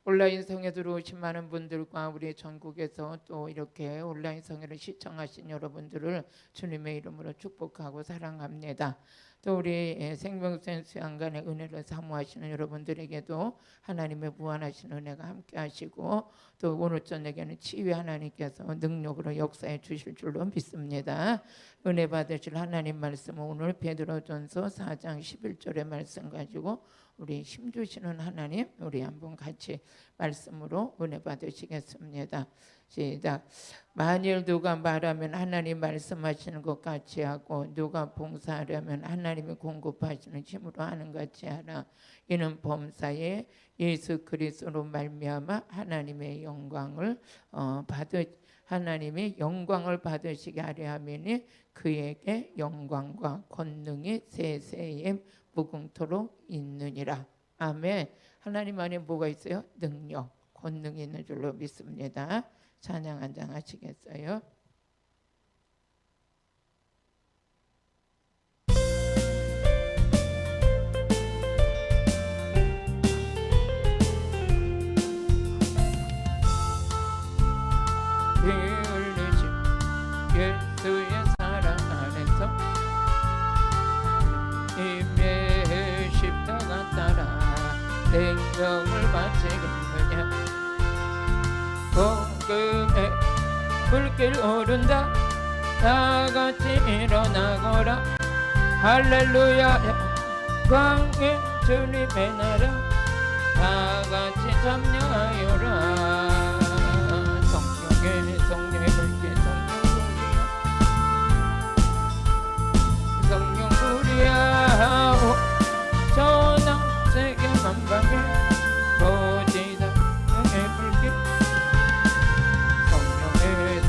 온라인 성에 들어오신 많은 분들과 우리 전국에서 또 이렇게 온라인 성회를 시청하신 여러분들을 주님의 이름으로 축복하고 사랑합니다. 또 우리 생명샘 수양관의 은혜를 사모하시는 여러분들에게도 하나님의 무한하신 은혜가 함께 하시고 또 오늘 저녁에는 치유 하나님께서 능력으로 역사해 주실 줄로 믿습니다. 은혜 받으실 하나님 말씀은 오늘 베드로전서 4장 11절의 말씀 가지고 우리 힘주시는 하나님, 우리 한번 같이 말씀으로 은혜 받으시겠습니다. 시작. 만일 누가 말하면 하나님 말씀하시는 것 같이 하고 누가 봉사하려면 하나님이 공급하시는 힘으로 하는 같이 하라. 이는 범사에 예수 그리스도로 말미암아 하나님의 영광을 받으시게 하려 함이니 그에게 영광과 권능이 세세에 무궁토록 있느니라. 아멘. 하나님 안에 뭐가 있어요? 능력, 권능이 있는 줄로 믿습니다. 찬양 한 장 하시겠어요? 피 흘리신 예수의 사랑 안에서 임의 십자가 따라 생명을 바치겠느냐. 복음의 불길 오른다. 다같이 일어나거라. 할렐루야. 영광의 주님의 나라 다같이 참여하여라. 성령의 불길 성령불이야. 전하 세계 만방에 거지다 성령의 불길.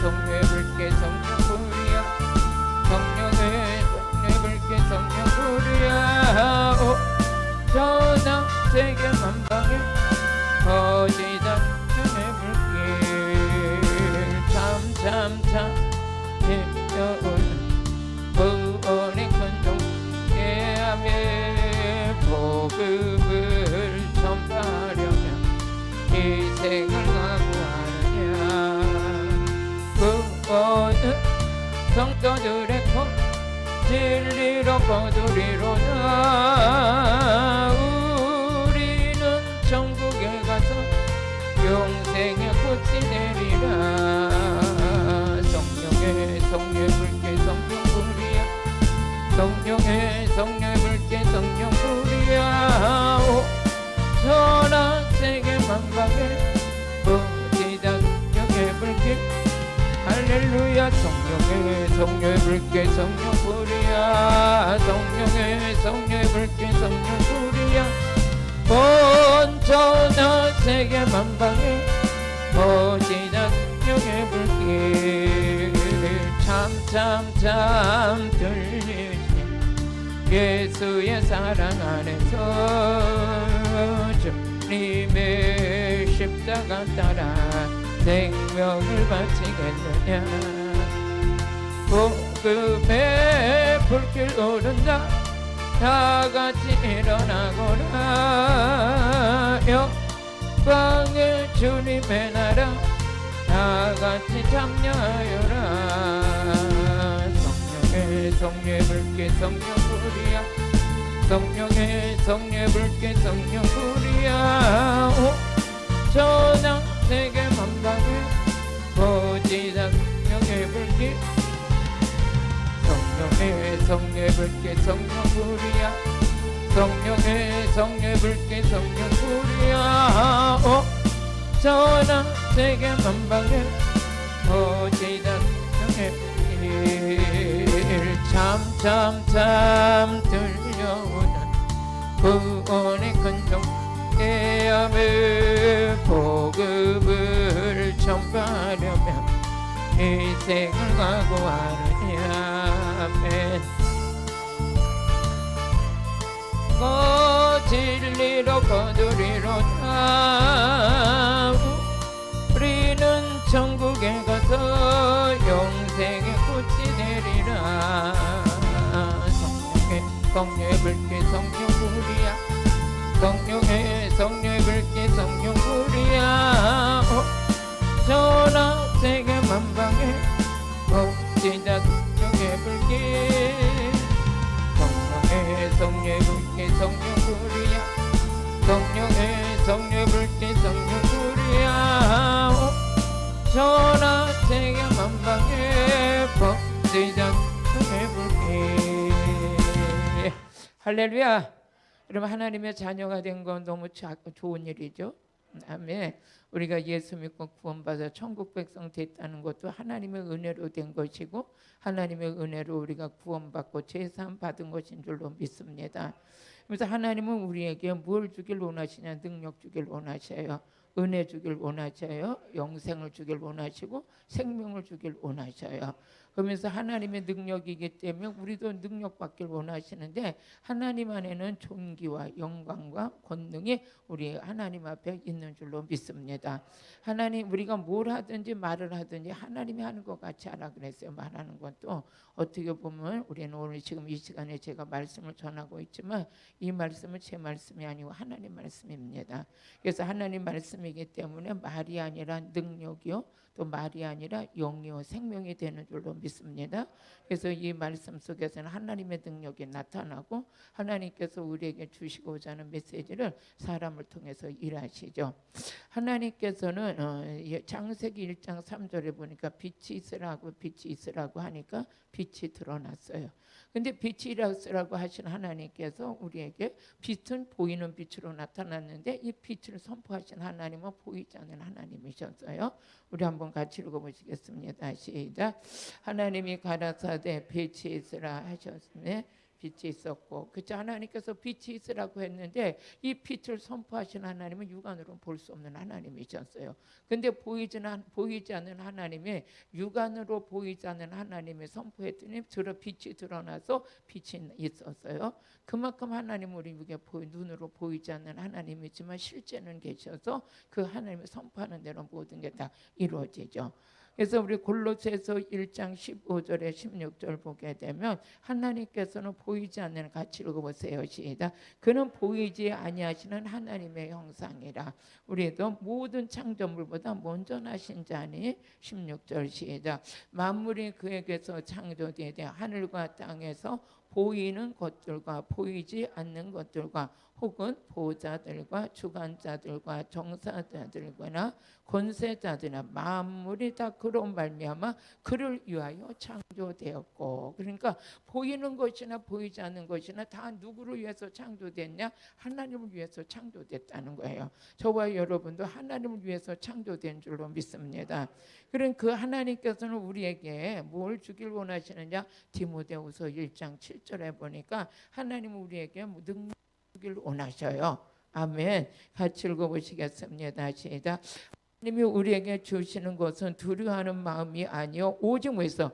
성령의 불길 성령불이야. 성령의 불길 성령불이야. 전하 세계 만방에 거지다 성령의 불길. 참참참 힘겨운 구원의 큰종 예함의 복음을 전파하려면 희생을 각오하느냐. 구원은 성도들의 것 진리로 거두리로다. 우리는 천국에 가서 영생의 꽃이 되리라. 성령의 불길 성령불이야. 성령의 불길 성령불이야. 전하 세계 만방에 거지다 성령의 불길. 할렐루야. 성령의 불길 성령불이야. 성령의 불길 성령불이야. 전하 세계 만방에 거지다 성령의 불길. 참참참 들리신 예수의 사랑 안에서 주님의 십자가 따라 생명을 바치겠느냐. 복음의 불길 오른다. 다같이 일어나거라. 영광의 주님의 나라 다같이 참여하여라. 성령의 불길 성령불이야. 성령의 불길 성령불이야. 전하 세계 만방에 거지다 성령의 불길. 성령의 불길 성령불이야. 성령의 불길 성령불이야. 전하 세계 만방에 거지다 성령의 불길. 참참참 들려오는 구원의 큰종 예함의 복음을 전파하려면 희생을 각오하느냐. 아멘. 진리로 거두리로다. 우리는 천국에 가서 영생의 꽃이 되리라. 성령의 불길 성령불이야. 성령의 붉게 성령 우리야 전하 세계 만방에 엎지다 성령의 불길 성령의 성령의 불길 성령 우리야 성령의 성령의 불길 성령 우리야 전하 세계 만방에 엎지다 성령의 불길. 할렐루야. 그러면 하나님의 자녀가 된 건 너무 좋은 일이죠. 아멘. 우리가 예수 믿고 구원받아 천국 백성 됐다는 것도 하나님의 은혜로 된 것이고 하나님의 은혜로 우리가 구원받고 제사함 받은 것인 줄로 믿습니다. 그래서 하나님은 우리에게 뭘 주길 원하시냐? 능력 주길 원하셔요. 은혜 주길 원하셔요. 영생을 주길 원하시고 생명을 주길 원하셔요. 그러면서 하나님의 능력이기 때문에 우리도 능력 받길 원하시는데 하나님 안에는 존귀와 영광과 권능이 우리 하나님 앞에 있는 줄로 믿습니다. 하나님 우리가 뭘 하든지 말을 하든지 하나님이 하는 것 같이 하라 그랬어요. 말하는 것도 어떻게 보면 우리는 오늘 지금 이 시간에 제가 말씀을 전하고 있지만 이 말씀은 제 말씀이 아니고 하나님 말씀입니다. 그래서 하나님 말씀이기 때문에 말이 아니라 능력이요 또 말이 아니라 영이요 생명이 되는 줄로 믿습니다. 그래서 이 말씀 속에서는 하나님의 능력이 나타나고 하나님께서 우리에게 주시고자 하는 메시지를 사람을 통해서 일하시죠. 하나님께서는 창세기 1장 3절에 보니까 빛이 있으라고 하니까 빛이 드러났어요. 근데 빛이 있으라고 하신 하나님께서 우리에게 빛은 보이는 빛으로 나타났는데 이 빛을 선포하신 하나님은 보이지 않는 하나님이셨어요. 우리 한번 같이 읽어보시겠습니다. 시작. 하나님이 가라사대 빛이 있으라 하셨으며 빛이 있었고 그렇죠. 하나님께서 빛이 있으라고 했는데 이 빛을 선포하신 하나님은 육안으로는 볼 수 없는 하나님이셨어요. 근데 보이지 않는 하나님이 육안으로 보이지 않는 하나님이 선포했더니 빛이 드러나서 빛이 있었어요. 그만큼 하나님은 우리에게 눈으로 보이지 않는 하나님이지만 실제는 계셔서 그 하나님이 선포하는 대로 모든 게 다 이루어지죠. 그래서 우리 골로새서 1장 15절에 16절 보게 되면 하나님께서는 보이지 않는 같이 읽어보세요. 시작. 그는 보이지 아니하시는 하나님의 형상이라 우리도 모든 창조물보다 먼저 나신 자니 16절 시작. 만물이 그에게서 창조되되 하늘과 땅에서 보이는 것들과 보이지 않는 것들과 혹은 보좌들과 주관자들과 정사자들과 권세자들이나 만물이 다 그로 말미암아 그를 위하여 창조되었고 그러니까 보이는 것이나 보이지 않는 것이나 다 누구를 위해서 창조됐냐? 하나님을 위해서 창조됐다는 거예요. 저와 여러분도 하나님을 위해서 창조된 줄로 믿습니다. 그런 그 하나님께서는 우리에게 뭘 주길 원하시느냐? 디모데후서 1장 7절에 보니까 하나님은 우리에게 능력 주길 원하셔요. 아멘. 같이 읽어보시겠습니다. 시작. 하나님이 우리에게 주시는 것은 두려워하는 마음이 아니요 오직 뭐에서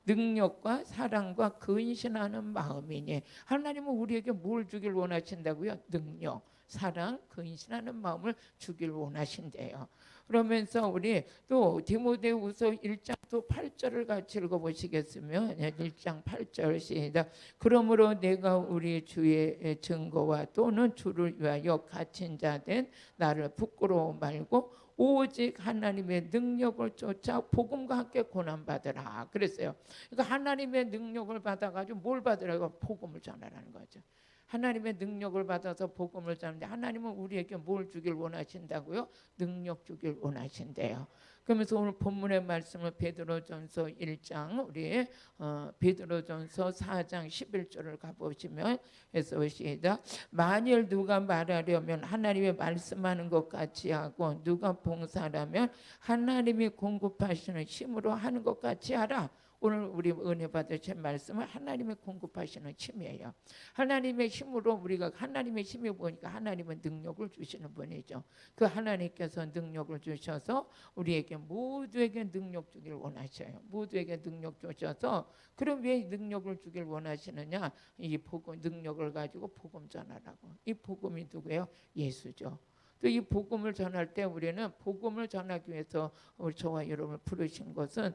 능력과 사랑과 근신하는 마음이니 하나님은 우리에게 뭘 주길 원하신다고요? 능력, 사랑, 근신하는 마음을 주길 원하신대요. 그러면서 우리 또 디모데후서 1장 또 8절을 같이 읽어보시겠으면 1장 8절 시작. 그러므로 내가 우리 주의 증거와 또는 주를 위하여 갇힌 자 된 나를 부끄러워 말고 오직 하나님의 능력을 쫓아 복음과 함께 고난받으라 그랬어요. 그러니까 하나님의 능력을 받아가지고 뭘 받으라고? 복음을 전하라는 거죠. 하나님의 능력을 받아서 복음을 전하는데 하나님은 우리에게 뭘 주길 원하신다고요? 능력 주길 원하신대요. 그러면서 오늘 본문의 말씀을 베드로전서 1장 우리 베드로전서 4장 11절을 가보시면 해서 시작. 만일 누가 말하려면 하나님의 말씀하는 것 같이 하고 누가 봉사하려면 하나님이 공급하시는 힘으로 하는 것 같이 하라. 오늘 우리 은혜 받으실 말씀은 하나님의 공급하시는 힘이에요. 하나님의 힘으로 우리가 하나님의 힘이 보니까 하나님은 능력을 주시는 분이죠. 그 하나님께서 능력을 주셔서 우리에게 모두에게 능력 주길 원하셔요. 모두에게 능력 주셔서 그럼 왜 능력을 주길 원하시느냐? 이 복음 능력을 가지고 복음 전하라고. 이 복음이 누구예요? 예수죠. 또 이 복음을 전할 때 우리는 복음을 전하기 위해서 우리 저와 여러분을 부르신 것은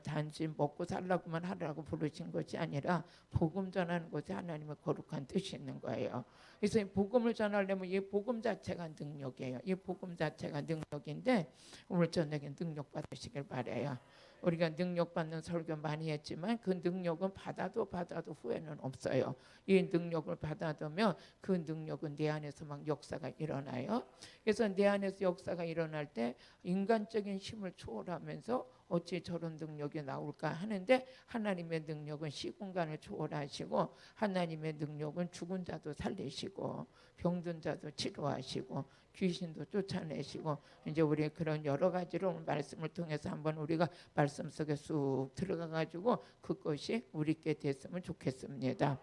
단지 먹고 살라고만 하라고 부르신 것이 아니라 복음 전하는 것이 하나님의 거룩한 뜻이 있는 거예요. 그래서 이 복음을 전하려면 이 복음 자체가 능력이에요. 이 복음 자체가 능력인데 오늘 저녁에 능력 받으시길 바라요. 우리가 능력 받는 설교 많이 했지만 그 능력은 받아도 후회는 없어요. 이 능력을 받아두면 그 능력은 내 안에서 막 역사가 일어나요. 그래서 내 안에서 역사가 일어날 때 인간적인 힘을 초월하면서 어찌 저런 능력이 나올까 하는데 하나님의 능력은 시공간을 초월하시고 하나님의 능력은 죽은 자도 살리시고 병든 자도 치료하시고 귀신도 쫓아내시고 이제 우리 그런 여러 가지로 오늘 말씀을 통해서 한번 우리가 말씀 속에 쑥 들어가 가지고 그것이 우리께 됐으면 좋겠습니다.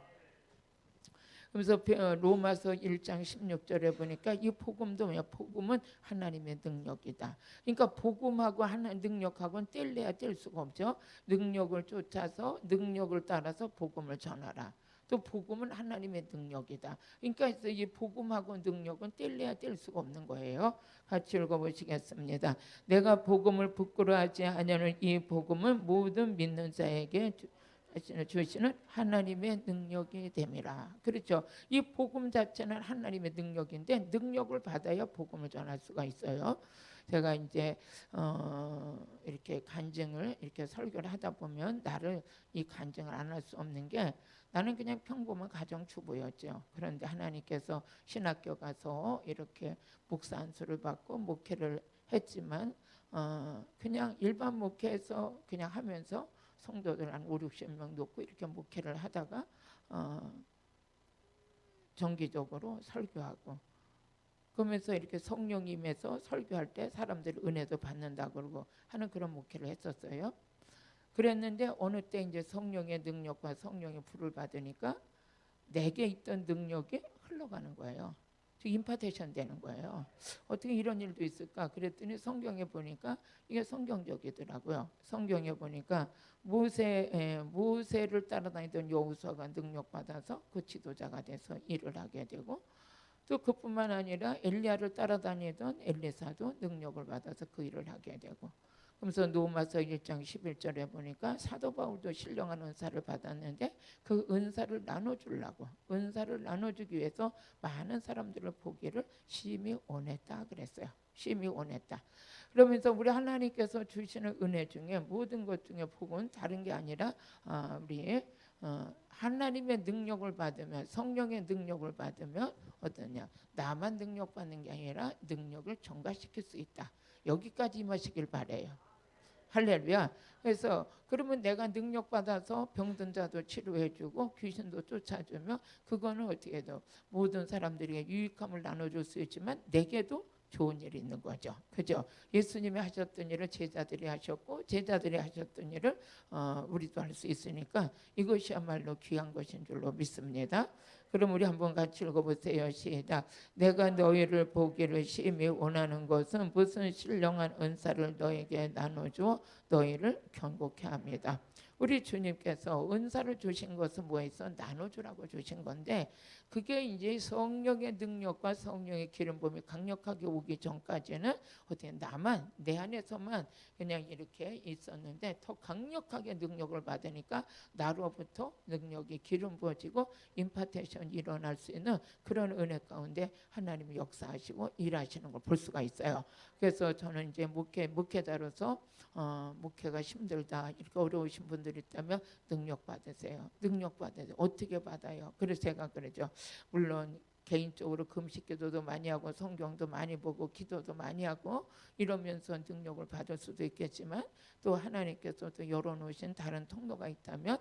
그래서 로마서 1장 16절에 보니까 이 복음도 뭐야? 복음은 하나님의 능력이다. 그러니까 복음하고 하나님 능력하고는 뗄래야 뗄 수가 없죠. 능력을 쫓아서 능력을 따라서 복음을 전하라. 또 복음은 하나님의 능력이다. 그러니까 이 복음하고 능력은 뗄래야 뗄 수가 없는 거예요. 같이 읽어보시겠습니다. 내가 복음을 부끄러워하지 아니하는 이 복음은 모든 믿는 자에게 주시는 하나님의 능력이 됨이라. 그렇죠. 이 복음 자체는 하나님의 능력인데 능력을 받아야 복음을 전할 수가 있어요. 제가 이제 이렇게 간증을 이렇게 설교를 하다 보면 나를 이 간증을 안 할 수 없는 게 나는 그냥 평범한 가정주부였죠. 그런데 하나님께서 신학교 가서 이렇게 목사 안수를 받고 목회를 했지만 그냥 일반 목회에서 그냥 하면서 성도들 한 50-60명 놓고 이렇게 목회를 하다가 정기적으로 설교하고 그러면서 이렇게 성령이 임해서 설교할 때 사람들이 은혜도 받는다 그러고 하는 그런 목회를 했었어요. 그랬는데 어느 때 이제 성령의 능력과 성령의 불을 받으니까 내게 있던 능력이 흘러가는 거예요. 임파테이션 되는 거예요. 어떻게 이런 일도 있을까? 그랬더니 성경에 보니까 이게 성경적이더라고요. 성경에 보니까 모세를 따라다니던 여호수아가 능력 받아서 그 지도자가 돼서 일을 하게 되고 또 그뿐만 아니라 엘리야를 따라다니던 엘리사도 능력을 받아서 그 일을 하게 되고 그래서 로마서 1장 11절에 보니까 사도 바울도 신령한 은사를 받았는데 그 은사를 나눠주려고 은사를 나눠주기 위해서 많은 사람들을 보기를 심히 원했다 그랬어요. 심히 원했다. 그러면서 우리 하나님께서 주시는 은혜 중에 모든 것 중에 복은 다른 게 아니라 우리 하나님의 능력을 받으면 성령의 능력을 받으면 어떠냐 나만 능력 받는 게 아니라 능력을 전가시킬 수 있다. 여기까지 임하시길 바래요. 할렐루야. 그래서 그러면 내가 능력 받아서 병든 자도 치료해주고 귀신도 쫓아주면 그거는 어떻게 해도 모든 사람들에게 유익함을 나눠줄 수 있지만 내게도 좋은 일이 있는 거죠. 그죠? 예수님이 하셨던 일을 제자들이 하셨고 제자들이 하셨던 일을 우리도 할 수 있으니까 이것이야말로 귀한 것인 줄로 믿습니다. 그럼 우리 한번 같이 읽어보세요. 시작. 내가 너희를 보기를 심히 원하는 것은 무슨 신령한 은사를 너에게 나눠주어 너희를 견고케 합니다. 우리 주님께서 은사를 주신 것은 뭐였어? 나눠주라고 주신 건데 그게 이제 성령의 능력과 성령의 기름 부음이 강력하게 오기 전까지는 어떻게 나만 내 안에서만 그냥 이렇게 있었는데 더 강력하게 능력을 받으니까 나로부터 능력이 기름 부어지고 임파테이션이 일어날 수 있는 그런 은혜 가운데 하나님이 역사하시고 일하시는 걸 볼 수가 있어요. 그래서 저는 이제 목회자로서 목회가 힘들다 이렇게 어려우신 분들이 있다면 능력 받으세요. 능력 받으세요. 어떻게 받아요? 그래서 제가 그러죠. 물론 개인적으로 금식 기도도 많이 하고 성경도 많이 보고 기도도 많이 하고 이러면서 능력을 받을 수도 있겠지만 또 하나님께서 또 열어놓으신 다른 통로가 있다면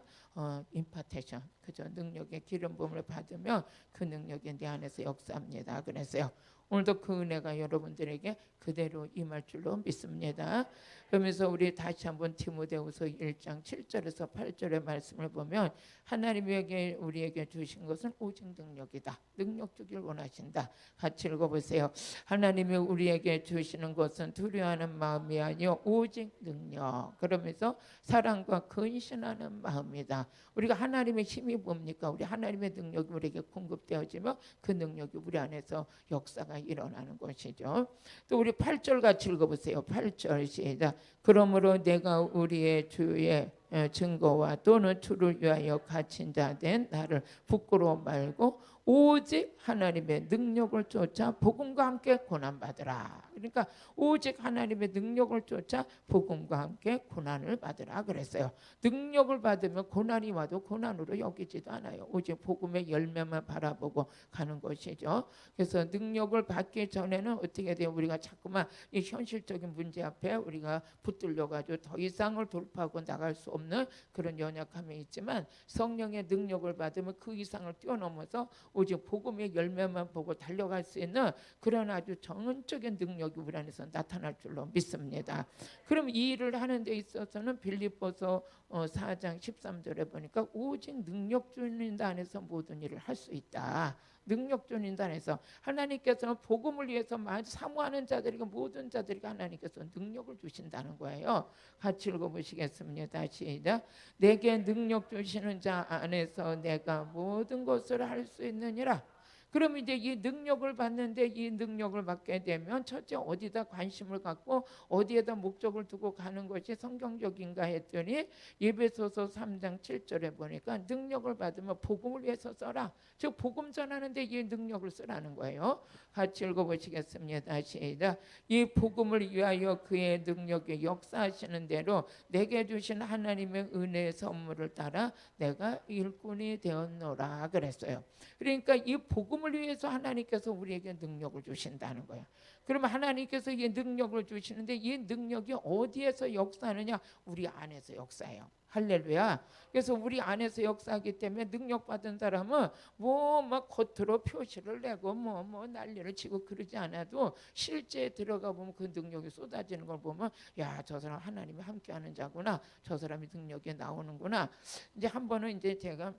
임파테이션 그죠 능력의 기름 부음을 받으면 그 능력이 내 안에서 역사합니다. 그래서요. 오늘도 그 은혜가 여러분들에게 그대로 임할 줄로 믿습니다. 그러면서 우리 다시 한번 디모데후서 1장 7절에서 8절의 말씀을 보면 하나님에게 우리에게 주신 것은 오직 능력이다. 능력 주길 원하신다. 같이 읽어보세요. 하나님이 우리에게 주시는 것은 두려워하는 마음이 아니요 오직 능력. 그러면서 사랑과 근신하는 마음이다. 우리가 하나님의 힘이 뭡니까? 우리 하나님의 능력이 우리에게 공급되어지며 그 능력이 우리 안에서 역사가 일어나는 것이죠. 또 우리 8절 같이 읽어보세요. 8절 시작. 그러므로 내가 우리의 주의 증거와 또는 주를 위하여 갇힌 자 된 나를 부끄러워 말고 오직 하나님의 능력을 쫓아 복음과 함께 고난받으라. 그러니까 오직 하나님의 능력을 쫓아 복음과 함께 고난을 받으라 그랬어요. 능력을 받으면 고난이 와도 고난으로 여기지도 않아요. 오직 복음의 열매만 바라보고 가는 것이죠. 그래서 능력을 받기 전에는 어떻게 돼요? 우리가 자꾸만 이 현실적인 문제 앞에 우리가 붙들려가지고 더 이상을 돌파하고 나갈 수 없는 그런 연약함이 있지만 성령의 능력을 받으면 그 이상을 뛰어넘어서 오직 복음의 열매만 보고 달려갈 수 있는 그런 아주 전적인 능력이 우리 안에서 나타날 줄로 믿습니다. 그럼 이 일을 하는 데 있어서는 빌립보서 4장 13절에 보니까 오직 능력 주는 자 안에서 모든 일을 할 수 있다. 능력 주는 자 안에서 하나님께서는 복음을 위해서 사모하는 자들에게 모든 자들에게 하나님께서 능력을 주신다는 거예요. 같이 읽어보시겠습니다. 시작. 내게 능력 주시는 자 안에서 내가 모든 것을 할 수 있느니라. 그럼 이제 이 능력을 받는데 이 능력을 받게 되면 첫째 어디다 관심을 갖고 어디에다 목적을 두고 가는 것이 성경적인가 했더니 에베소서 3장 7절에 보니까 능력을 받으면 복음을 위해서 써라. 즉 복음 전하는데 이 능력을 쓰라는 거예요. 같이 읽어보시겠습니다. 시작. 이 복음을 위하여 그의 능력에 역사하시는 대로 내게 주신 하나님의 은혜의 선물을 따라 내가 일꾼이 되었노라 그랬어요. 그러니까 이 복음을 위해서 하나님께서 우리에게 능력을 주신다는 거예요. 그러면 하나님께서 이 능력을 주시는데 이 능력이 어디에서 역사하느냐? 우리 안에서 역사해요. 할렐루야. 그래서 우리 안에서 역사하기 때문에 능력 받은 사람은 뭐 막 겉으로 표시를 내고 뭐 난리를 치고 그러지 않아도 실제 들어가 보면 그 능력이 쏟아지는 걸 보면 야, 저 사람 하나님이 함께하는 자구나. 저 사람이 능력이 나오는구나. 이제 한 번은 이제 제가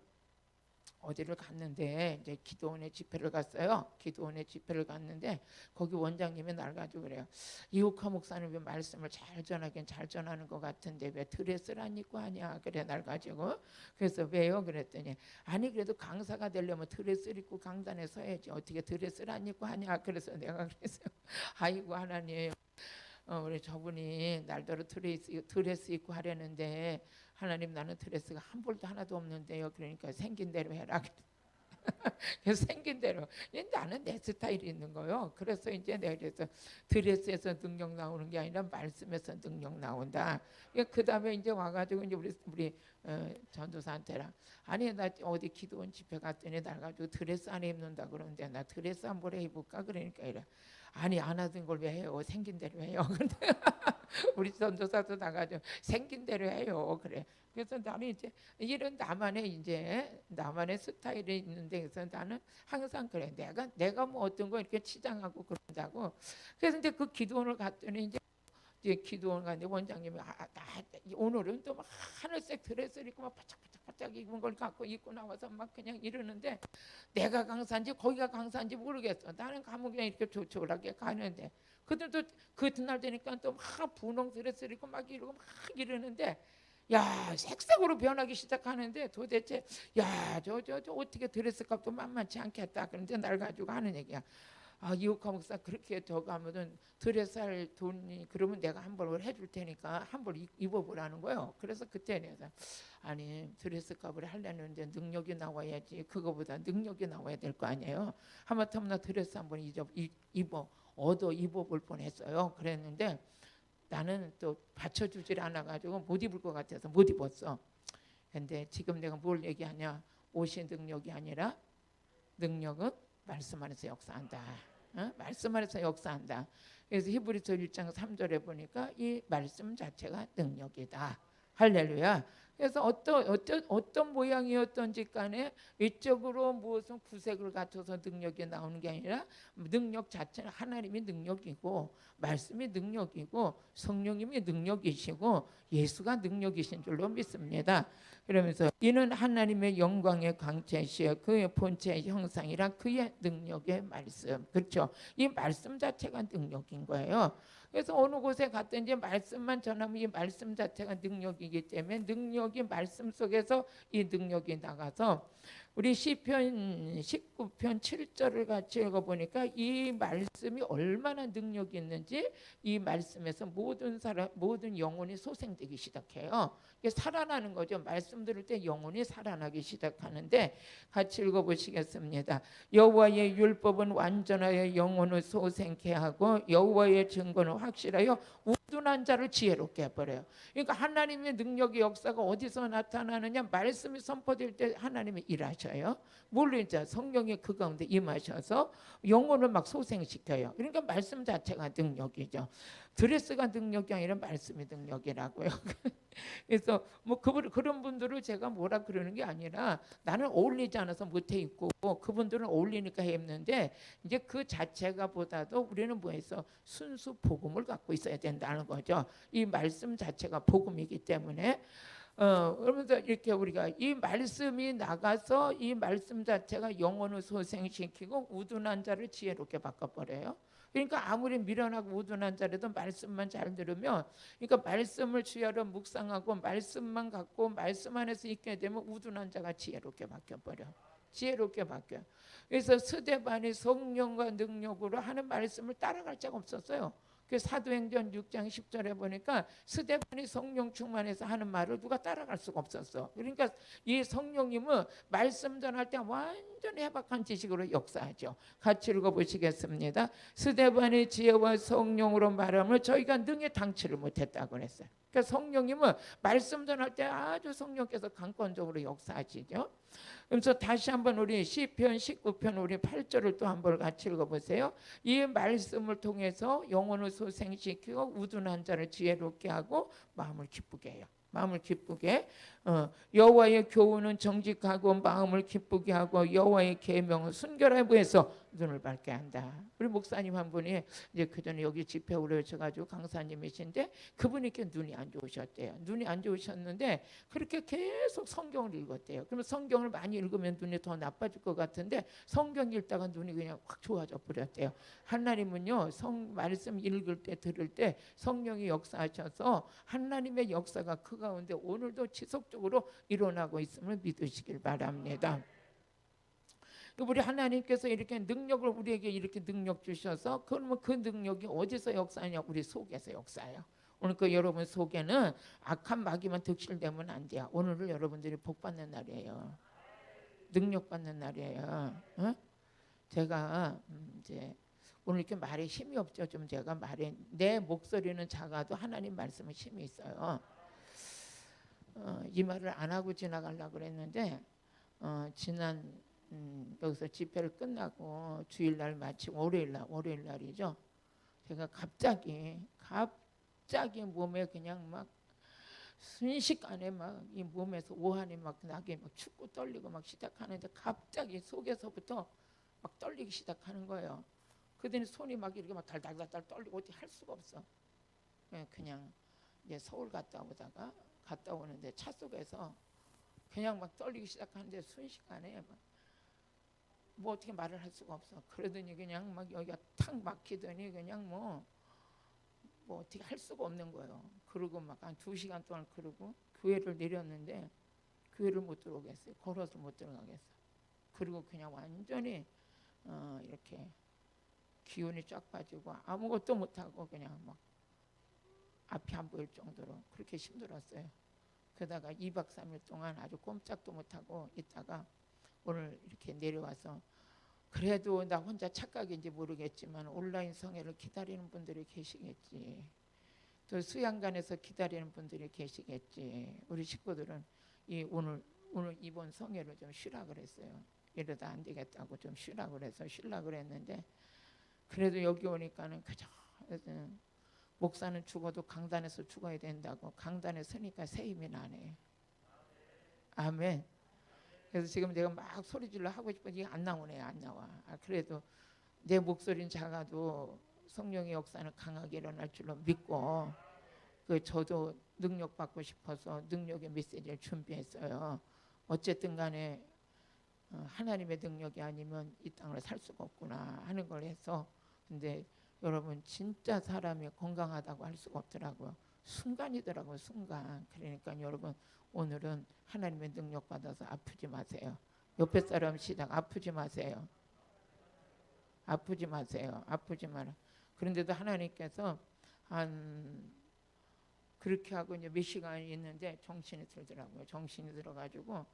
어디를 갔는데 이제 기도원의 집회를 갔어요. 기도원의 집회를 갔는데 거기 원장님이 날 가지고 그래요. 이옥화 목사님 왜 말씀을 잘 전하긴 잘 전하는 것 같은데 왜 드레스를 안 입고 하냐 그래 날 가지고. 그래서 왜요 그랬더니 아니 그래도 강사가 되려면 드레스를 입고 강단에 서야지 어떻게 드레스를 안 입고 하냐. 그래서 내가 그랬어요. 아이고 하나님 우리 저분이 날더러 드레스 입고 하려는데 하나님 나는 드레스가 한 벌도 하나도 없는데요. 그러니까 생긴 대로 해라. 그래서 생긴 대로 나는 내 스타일이 있는 거요. 그래서 이제 내가 그래서 드레스에서 능력 나오는 게 아니라 말씀에서 능력 나온다. 그 다음에 이제 와가지고 이제 우리 전도사한테랑 아니 나 어디 기도원 집회 갔더니 날 가지고 드레스 안 입는다 그러는데 나 드레스 한 벌에 입을까 그러니까 이래. 아니 안 하던 걸 왜 해요? 생긴 대로 해요. 근데 우리 전도사도 나가죠. 생긴 대로 해요. 그래. 그래서 나는 이제 이런 나만의 스타일이 있는데 그래서 나는 항상 그래. 내가 뭐 어떤 거 이렇게 치장하고 그런다고. 그래서 이제 그 기도원을 갔더니 이제 기도원 갔는데 원장님이 오늘은 또 막 하늘색 드레스를 입고 막 바짝바짝 입은 걸 갖고 입고 나와서 막 그냥 이러는데 내가 강사인지 거기가 강사인지 모르겠어. 나는 가면 그냥 이렇게 조촐하게 가는데 그들도 그날 되니까 또 막 분홍 드레스를 입고 막 이러고 막 이러는데 야 색색으로 변하기 시작하는데 도대체 야 저 어떻게 드레스 값도 만만치 않겠다. 그런데 날 가지고 하는 얘기야. 이옥화 목사 그렇게 저거 하면은 드레스 할 돈이 그러면 내가 한 벌을 해줄 테니까 한 벌 입어보라는 거예요. 그래서 그때 내가 아니 드레스 값을 하려는데 능력이 나와야지. 그거보다 능력이 나와야 될 거 아니에요. 하마터면 나 드레스 한 번 입어볼 뻔했어요. 그랬는데 나는 또 받쳐주질 않아가지고 못 입을 것 같아서 못 입었어. 근데 지금 내가 뭘 얘기하냐? 옷이 능력이 아니라 능력은 말씀 안에서 역사한다. 말씀 안에서 역사한다. 그래서 히브리서 1장 3절에 보니까 이 말씀 자체가 능력이다. 할렐루야. 그래서 어떤 모양이었던지 간에 외적으로 무슨 구색을 갖춰서 능력이 나오는 게 아니라 능력 자체는 하나님이 능력이고 말씀이 능력이고 성령님이 능력이시고 예수가 능력이신 줄로 믿습니다. 그러면서 이는 하나님의 영광의 광채시여 그의 본체의 형상이라 그의 능력의 말씀. 그렇죠. 이 말씀 자체가 능력인 거예요. 그래서 어느 곳에 갔든지 말씀만 전하면 이 말씀 자체가 능력이기 때문에 능력이 말씀 속에서 이 능력이 나가서 우리 시편 19편 7절을 같이 읽어보니까 이 말씀이 얼마나 능력이 있는지 이 말씀에서 모든 영혼이 소생되기 시작해요. 이게 살아나는 거죠. 말씀 들을 때 영혼이 살아나기 시작하는데 같이 읽어보시겠습니다. 여호와의 율법은 완전하여 영혼을 소생케 하고 여호와의 증거는 확실하여 우둔한 자를 지혜롭게 해버려요. 그러니까 하나님의 능력의 역사가 어디서 나타나느냐? 말씀이 선포될 때 하나님이 일하셔요. 물리자 성령이 그 가운데 임하셔서 영혼을 막 소생시켜요. 그러니까 말씀 자체가 능력이죠. 드레스가 능력이 아니라 말씀이 능력이라고요. 그래서 뭐 그런 분들을 제가 뭐라 그러는 게 아니라 나는 어울리지 않아서 못해 입고 그분들은 어울리니까 입는데 이제 그 자체가 보다도 우리는 뭐해서 순수 복음을 갖고 있어야 된다는 거죠. 이 말씀 자체가 복음이기 때문에 그러면서 이렇게 우리가 이 말씀이 나가서 이 말씀 자체가 영혼을 소생시키고 우둔한 자를 지혜롭게 바꿔버려요. 그러니까 아무리 미련하고 우둔한 자라도 말씀만 잘 들으면, 그러니까 말씀을 주야로 묵상하고 말씀만 갖고 말씀 안에서 있게 되면 우둔한 자가 지혜롭게 바뀌어버려. 지혜롭게 바뀌어요. 그래서 스데반이 성령과 능력으로 하는 말씀을 따라갈 자가 없었어요. 그 사도행전 6장 10절에 보니까 스데반이 성령 충만해서 하는 말을 누가 따라갈 수가 없었어. 그러니까 이 성령님은 말씀 전할 때 완전히 해박한 지식으로 역사하죠. 같이 읽어보시겠습니다. 스데반의 지혜와 성령으로 말함을 저희가 능히 당치를 못했다고 그랬어요. 그러니까 성령님은 말씀 전할 때 아주 성령께서 강권적으로 역사하시죠. 그래서 다시 한번 우리 시편 19편 우리 8절을 또 한번 같이 읽어보세요. 이 말씀을 통해서 영혼을 소생시키고 우둔한 자를 지혜롭게 하고 마음을 기쁘게 해요. 마음을 기쁘게 여호와의 교훈은 정직하고 마음을 기쁘게 하고 여호와의 계명은 순결해 보여서 눈을 밝게 한다. 우리 목사님 한 분이 이제 그 전에 여기 집회 오래 오셔가지고 강사님이신데 그분이 이렇게 눈이 안 좋으셨대요. 눈이 안 좋으셨는데 그렇게 계속 성경을 읽었대요. 그러면 성경을 많이 읽으면 눈이 더 나빠질 것 같은데 성경 읽다가 눈이 그냥 확 좋아져 버렸대요. 하나님은요 말씀 읽을 때 들을 때 성령이 역사하셔서 하나님의 역사가 그 가운데 오늘도 지속적으로 일어나고 있음을 믿으시길 바랍니다. 우리 하나님께서 이렇게 능력을 우리에게 이렇게 능력 주셔서 그러면 그 능력이 어디서 역사하냐? 우리 속에서 역사해요. 오늘 그 여러분 속에는 악한 마귀만 득실되면 안 돼요. 오늘은 여러분들이 복 받는 날이에요. 능력 받는 날이에요. 어? 제가 이제 오늘 이렇게 말에 힘이 없죠. 좀 제가 말에 내 목소리는 작아도 하나님 말씀은 힘이 있어요. 이 말을 안 하고 지나가려고 그랬는데 지난 여기서 집회를 끝나고 주일날 마치고 월요일 날이죠. 제가 갑자기 몸에 그냥 막 순식간에 막 이 몸에서 오한이 막 나게 막 춥고 떨리고 막 시작하는데 갑자기 속에서부터 막 떨리기 시작하는 거예요. 그더니 손이 막 이렇게 막 달달달달 떨리고 어떻게 할 수가 없어. 그냥 이제 서울 갔다 오는데 차 속에서 그냥 막 떨리기 시작하는데 순식간에 뭐 어떻게 말을 할 수가 없어. 그러더니 그냥 막 여기가 탁 막히더니 그냥 뭐 어떻게 할 수가 없는 거예요. 그러고 막 한 2시간 동안 그러고 교회를 내렸는데 교회를 못 들어오겠어요. 걸어서 못 들어가겠어. 그리고 그냥 완전히 이렇게 기운이 쫙 빠지고 아무것도 못하고 그냥 막 앞이 안 보일 정도로 그렇게 힘들었어요. 그러다가 2박 3일 동안 아주 꼼짝도 못하고 있다가 오늘 이렇게 내려와서 그래도 나 혼자 착각인지 모르겠지만 온라인 성회를 기다리는 분들이 계시겠지. 또 수양관에서 기다리는 분들이 계시겠지. 우리 식구들은 오늘 이번 성회를 좀 쉬라 그랬어요. 이러다 안 되겠다고 좀 쉬라 그래서 쉬라 그랬는데 그래도 여기 오니까는 그저 목사는 죽어도 강단에서 죽어야 된다고 강단에 서니까 새 힘이 나네. 아멘. 그래서 지금 내가 막 소리질러 하고 싶은데 안 나오네. 안 나와. 그래도 내 목소리는 작아도 성령의 역사는 강하게 일어날 줄로 믿고 저도 능력 받고 싶어서 능력의 메시지를 준비했어요. 어쨌든 간에 하나님의 능력이 아니면 이 땅을 살 수가 없구나 하는 걸 해서 근데 여러분 진짜 사람이 건강하다고 할 수가 없더라고요. 순간이더라고요. 순간. 그러니까 여러분 오늘은 하나님의 능력 받아서 아프지 마세요. 옆에 사람 시작. 아프지 마세요. 아프지 마세요. 아프지 마라. 그런데도 하나님께서 한 그렇게 하고 이제 몇 시간이 있는데 정신이 들더라고요. 정신이 들어가지고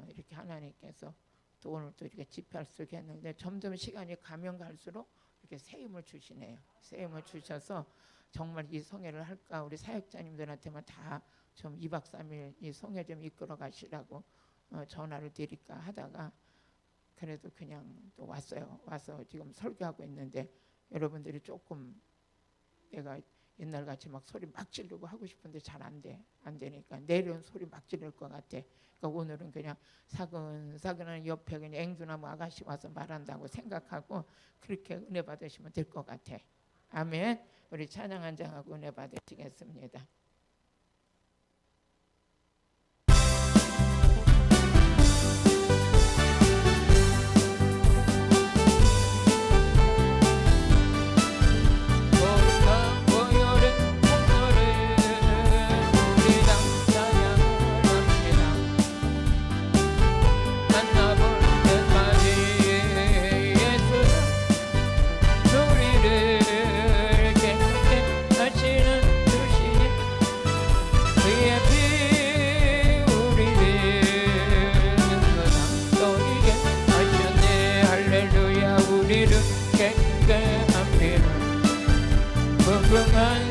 이렇게 하나님께서 또 오늘 또 이렇게 집회할 수 있게 했는데 점점 시간이 가면 갈수록 이렇게 새 힘을 주시네요. 새 힘을 주셔서 정말 이 성회를 할까 우리 사역자님들한테만 다 좀 2박 3일 이 성회 좀 이끌어 가시라고 전화를 드릴까 하다가 그래도 그냥 또 왔어요. 와서 지금 설교하고 있는데 여러분들이 조금 내가 옛날같이 막 소리 막 지르고 하고 싶은데 잘 안 되니까 내일은 소리 막 지를 것 같아. 그러니까 오늘은 그냥 사근사근한 옆에 그냥 앵두나무 아가씨 와서 말한다고 생각하고 그렇게 은혜 받으시면 될 것 같아. 아멘. 우리 찬양 한 장하고 은혜 받으시겠습니다.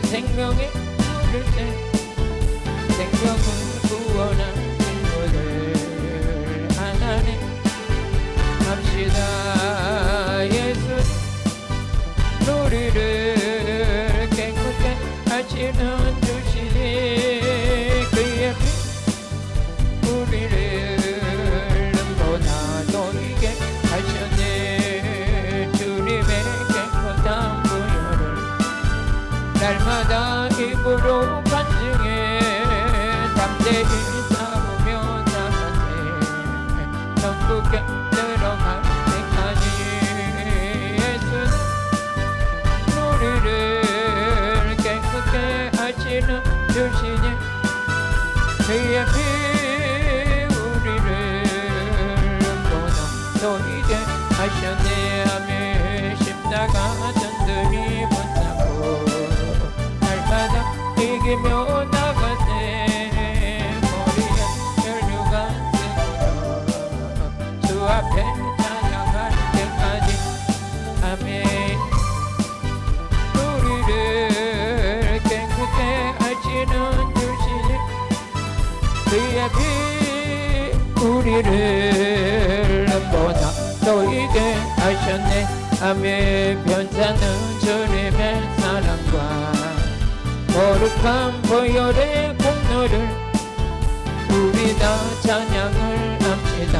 생명의 물을 때 생명을 구원한 친구들 하나님 합시다. 예수 우리를 깨끗게 하시는 주시니 그의 피 우리를 눈보다 보이게 하셨네. 주님의 깨끗한 부여를 날마다 입으로 간증해 담대히 싸우며 나가네. 천국에 들어갈 때까지 예수는 우리를 깨끗게 하시는 주시니 그의 피 우리를 보다 너희게 하셨네. 아멘. 십자가 든든히 붙잡고 날마다 이기며 나가네. 머리에 혈류가 쓰고도 주 앞에 찬양할 때까지 아멘. 우리를 깨끗게 하시는 주시니 그의 피 우리를 눈보다 너희게 하셨네. 아멘. 변사는 주님의 사랑과 거룩한 보혈의 공로를 우리 다 찬양을 합시다.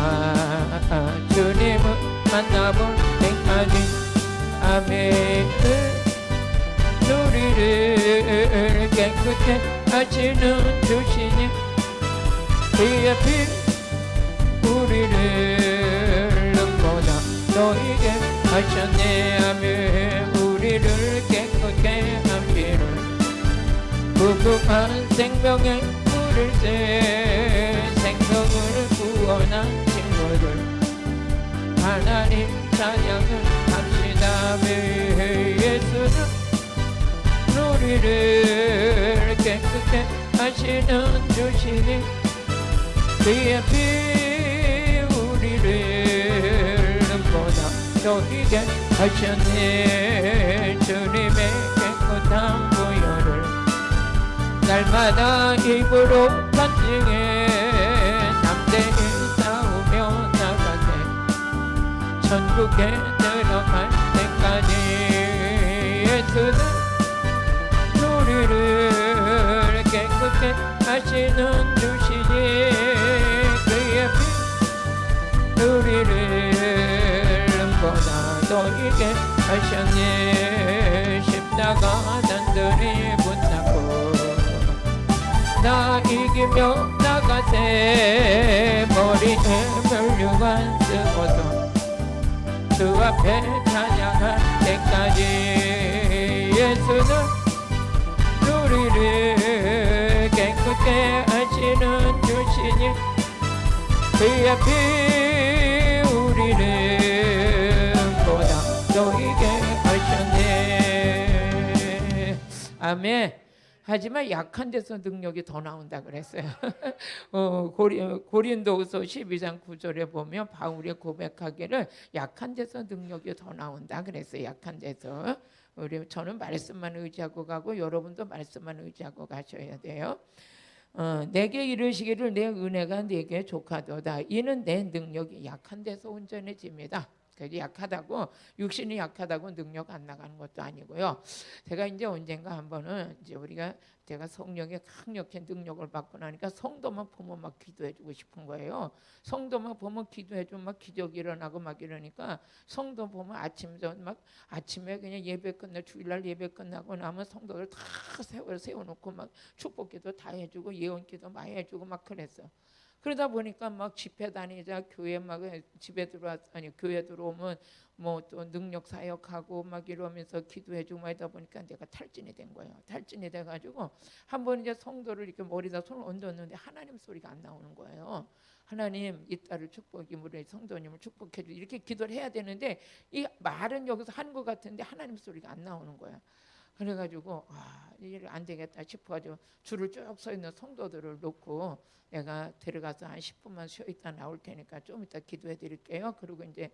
주님을 만나볼 때까지 아멘. 우리를 깨끗게 하시는 주시니 그의 피 우리를 눈보다 너희게 하셨네. 아멘. 우리를 깨끗게 하기를 무궁한 생명의 물을 새 생명을 구원한 친구들 하나님 찬양을 합시다. 예수는 우리를 깨끗게 하시는 주시니 그의 피 우리를 눈보다 너희게 하셨네. 주님의 깨끗한 보혈을 날마다 입으로 간증해 담대히 싸우며 나가네. 천국에 들어갈 때까지 예수는 우리를 깨끗게 하시는 주시니 그의 피 우리를 눈보다 너희게 하셨네. 십자가 단들이 붙잡고 나 이기며 나가세. 머리에 멸류관 쓰고도 주 앞에 찬양할 때까지 예수는 우리를 깨끗게 하시는 주시니 그의 피 아멘. 하지만 약한 데서 능력이 더 나온다 그랬어요. 고린도후서 12장 9절에 보면 바울이 고백하기를 약한 데서 능력이 더 나온다 그랬어요. 약한 데서. 저는 말씀만 의지하고 가고 여러분도 말씀만 의지하고 가셔야 돼요. 내게 이르시기를 내 은혜가 내게 족하도다. 이는 내 능력이 약한 데서 온전해집니다. 그래서 약하다고, 육신이 약하다고 능력 안 나가는 것도 아니고요. 제가 이제 언젠가 한 번은 이제 제가 성령의 강력한 능력을 받고 나니까 성도만 보면 막 기도해주고 싶은 거예요. 성도만 보면 기도해주면 막 기적이 일어나고 막 이러니까 성도 보면 아침에 그냥 예배 끝나 주일날 예배 끝나고 나면 성도들 다 세워놓고 막 축복기도 다 해주고 예언기도 많이 해주고 막 그랬어. 그러다 보니까 막 집회 다니자 교회 막 집에 교회 들어오면 뭐 또 능력 사역하고 막 이러면서 기도해주고 막 이러다 보니까 내가 탈진이 된 거예요. 탈진이 돼가지고 한 번 이제 성도를 이렇게 머리다 손을 얹었는데 하나님 소리가 안 나오는 거예요. 하나님 이 딸을 축복이 우리 성도님을 축복해 주 이렇게 기도를 해야 되는데 이 말은 여기서 하는 것 같은데 하나님 소리가 안 나오는 거야. 그래가지고 이게 안 되겠다 싶어가지고 줄을 쭉 서 있는 성도들을 놓고 내가 들어가서 한 10분만 쉬어 있다 나올 테니까 좀 이따 기도해 드릴게요. 그리고 이제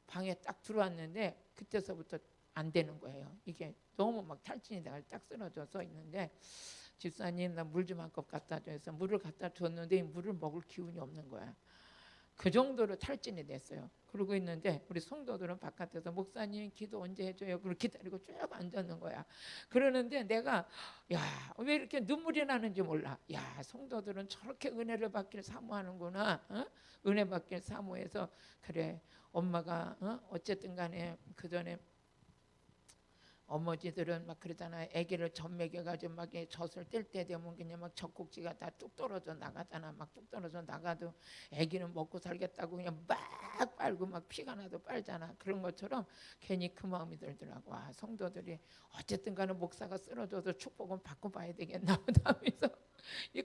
방에 딱 들어왔는데 그때서부터 안 되는 거예요. 이게 너무 막 탈진이 내가 딱 쓰러져서 있는데 집사님 나 물 좀 한 컵 갖다 줘 해서 물을 갖다 줬는데 이 물을 먹을 기운이 없는 거야. 그 정도로 탈진이 됐어요. 그러고 있는데 우리 성도들은 바깥에서 목사님 기도 언제 해줘요? 그걸 기다리고 쭉 앉았는 거야. 그러는데 내가 왜 이렇게 눈물이 나는지 몰라. 성도들은 저렇게 은혜를 받길 사모하는구나. 은혜 받길 사모해서 그래 엄마가 어쨌든 간에 그 전에 어머니들은 막 그러잖아. 아기를 젖 먹여가지고 막 젖을 뗄 때 되면 그냥 막 젖꼭지가 다 뚝 떨어져 나가잖아. 막 뚝 떨어져 나가도 아기는 먹고 살겠다고 그냥 막 빨고 막 피가 나도 빨잖아. 그런 것처럼 괜히 그 마음이 들더라고. 성도들이 어쨌든 간에 목사가 쓰러져도 축복은 받고 봐야 되겠나 보다 하면서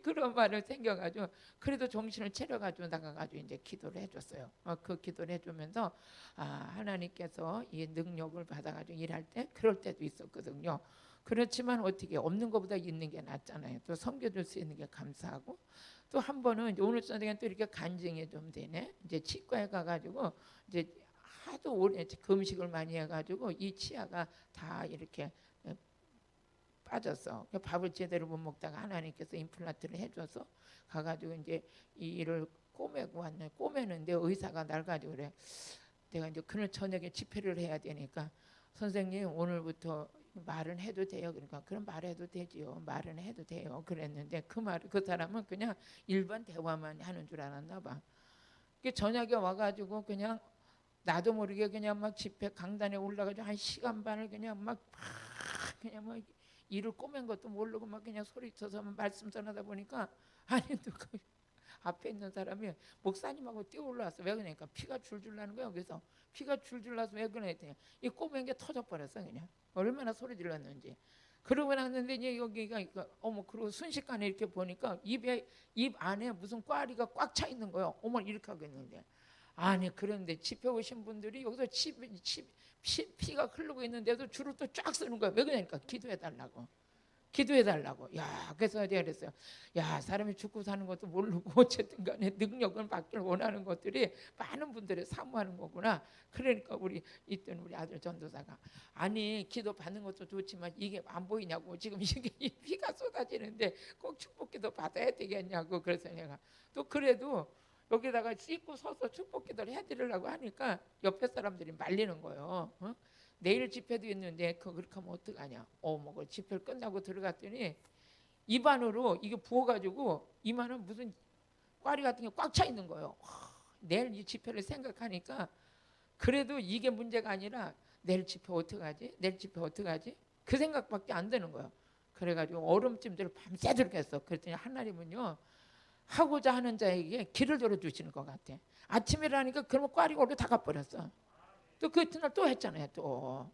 그런 말을 생겨가지고 그래도 정신을 차려가지고 나가가지고 이제 기도를 해줬어요. 그 기도를 해주면서 하나님께서 이 능력을 받아가지고 일할 때 그럴 때도 있었거든요. 그렇지만 어떻게 없는 것보다 있는 게 낫잖아요. 또 섬겨줄 수 있는 게 감사하고 또 한 번은 이제 오늘 저녁에 또 이렇게 간증이 좀 되네. 이제 치과에 가가지고 이제 하도 오래 금식을 많이 해가지고 이 치아가 다 이렇게 빠졌어. 밥을 제대로 못 먹다가 하나님께서 임플란트를 해줘서 가가지고 이제 이 일을 꼬매고 왔네. 꼬매는데 의사가 날 가지고 그래. 내가 이제 그날 저녁에 집회를 해야 되니까 선생님 오늘부터 말은 해도 돼요. 그러니까 그럼 말해도 되지요. 말은 해도 돼요. 그랬는데 그 사람은 그냥 일반 대화만 하는 줄 알았나 봐. 저녁에 와가지고 그냥 나도 모르게 그냥 막 집회 강단에 올라가지고 한 시간 반을 그냥 막 이를 꼬맨 것도 모르고 막 그냥 소리쳐서 말씀 전하다 보니까 그 앞에 있는 사람이 목사님하고 뛰어 올라왔어. 왜 그러니까 피가 줄줄 나는 거야. 그래서 피가 줄줄 나서 왜 그러냐. 이 꼬맨 게 터져버렸어 그냥. 얼마나 소리 질렀는지. 그러고 났는데 이제 여기가 그리고 순식간에 이렇게 보니까 입 안에 무슨 꽈리가 꽉 차 있는 거예요. 어머 이렇게 하고 있는데. 그런데 집회 오신 분들이 여기서 피가 흐르고 있는데도 줄을 또 쫙 서는 거야. 왜 그러니까 기도해달라고. 그래서 내가 그랬어요. 사람이 죽고 사는 것도 모르고 어쨌든 간에 능력을 받길 원하는 것들이 많은 분들이 사모하는 거구나. 그러니까 이때는 우리 아들 전도사가 기도 받는 것도 좋지만 이게 안 보이냐고. 지금 이게 피가 쏟아지는데 꼭 축복기도 받아야 되겠냐고. 그래서 내가 또 그래도 여기다가 씻고 서서 축복기도를 해드리려고 하니까 옆에 사람들이 말리는 거예요. 내일 집회도 있는데 그렇게 하면 어떡하냐. 그 집회를 끝나고 들어갔더니 입안으로 이게 부어가지고 입안은 무슨 꽈리 같은 게 꽉 차 있는 거예요. 내일 이 집회를 생각하니까 그래도 이게 문제가 아니라 내일 집회 어떡하지? 그 생각밖에 안 되는 거예요. 그래가지고 얼음찜들을 밤새도록 했어. 그랬더니 하나님은요 하고자 하는 자에게 길을 열어주시는 것 같아. 아침이라니까 그러면 꽈리가 올려 다 가버렸어. 또 그 이튿날 또 했잖아요. 또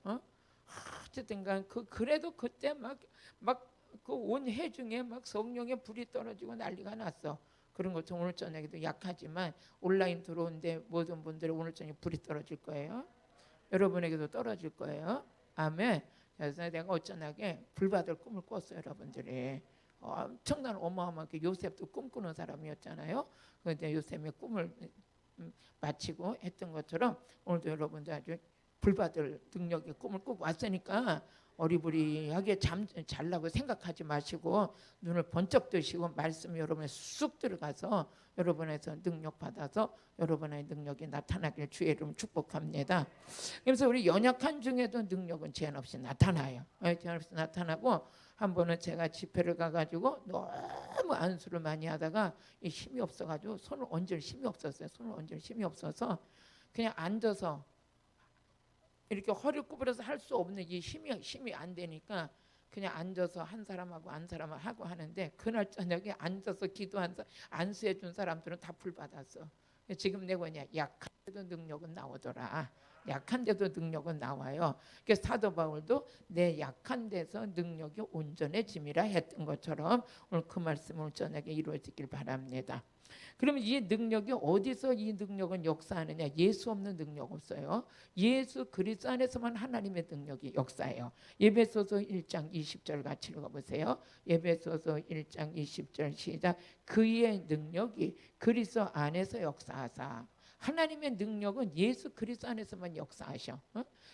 어쨌든간 그래도 그때 막 그 온 회중에 막 성령의 불이 떨어지고 난리가 났어. 그런 것도 오늘 저녁에도 약하지만 온라인 들어온데 모든 분들이 오늘 저녁에 불이 떨어질 거예요. 여러분에게도 떨어질 거예요. 아멘. 그래서 내가 어쩌나게 불받을 꿈을 꿨어요, 여러분들이. 엄청난 어마어마하게 요셉도 꿈꾸는 사람이었잖아요. 그런데 요셉의 꿈을 마치고 했던 것처럼 오늘도 여러분들 아주 불받을 능력의 꿈을 꾸고 왔으니까 어리부리하게 잘라고 생각하지 마시고 눈을 번쩍 뜨시고 말씀 여러분에 쑥 들어가서 여러분에서 능력 받아서 여러분의 능력이 나타나길 주의 이름 축복합니다. 그래서 우리 연약한 중에도 능력은 제한 없이 나타나요. 제한 없이 나타나고 한 번은 제가 집회를 가가지고 너무 안수를 많이 하다가 힘이 없어가지고 손을 얹을 힘이 없었어요. 손을 얹을 힘이 없어서 그냥 앉아서 이렇게 허리 구부려서 할 수 없는 이 힘이 안 되니까 그냥 앉아서 한 사람하고 한 사람하고 하고 하는데 그날 저녁에 앉아서 기도한 안수해 준 사람들은 다 불받았어. 지금 내가 뭐냐 약한데도 능력은 나오더라. 약한데도 능력은 나와요. 그래서 사도 바울도 내 약한 데서 능력이 온전해짐이라 했던 것처럼 오늘 그 말씀을 저녁에 이루어지길 바랍니다. 그러면 이 능력이 어디서 이 능력은 역사하느냐? 예수 없는 능력 없어요. 예수 그리스도 안에서만 하나님의 능력이 역사해요. 에베소서 1장 20절 같이 읽어보세요. 에베소서 1장 20절 시작. 그의 능력이 그리스도 안에서 역사하사. 하나님의 능력은 예수 그리스도 안에서만 역사하셔.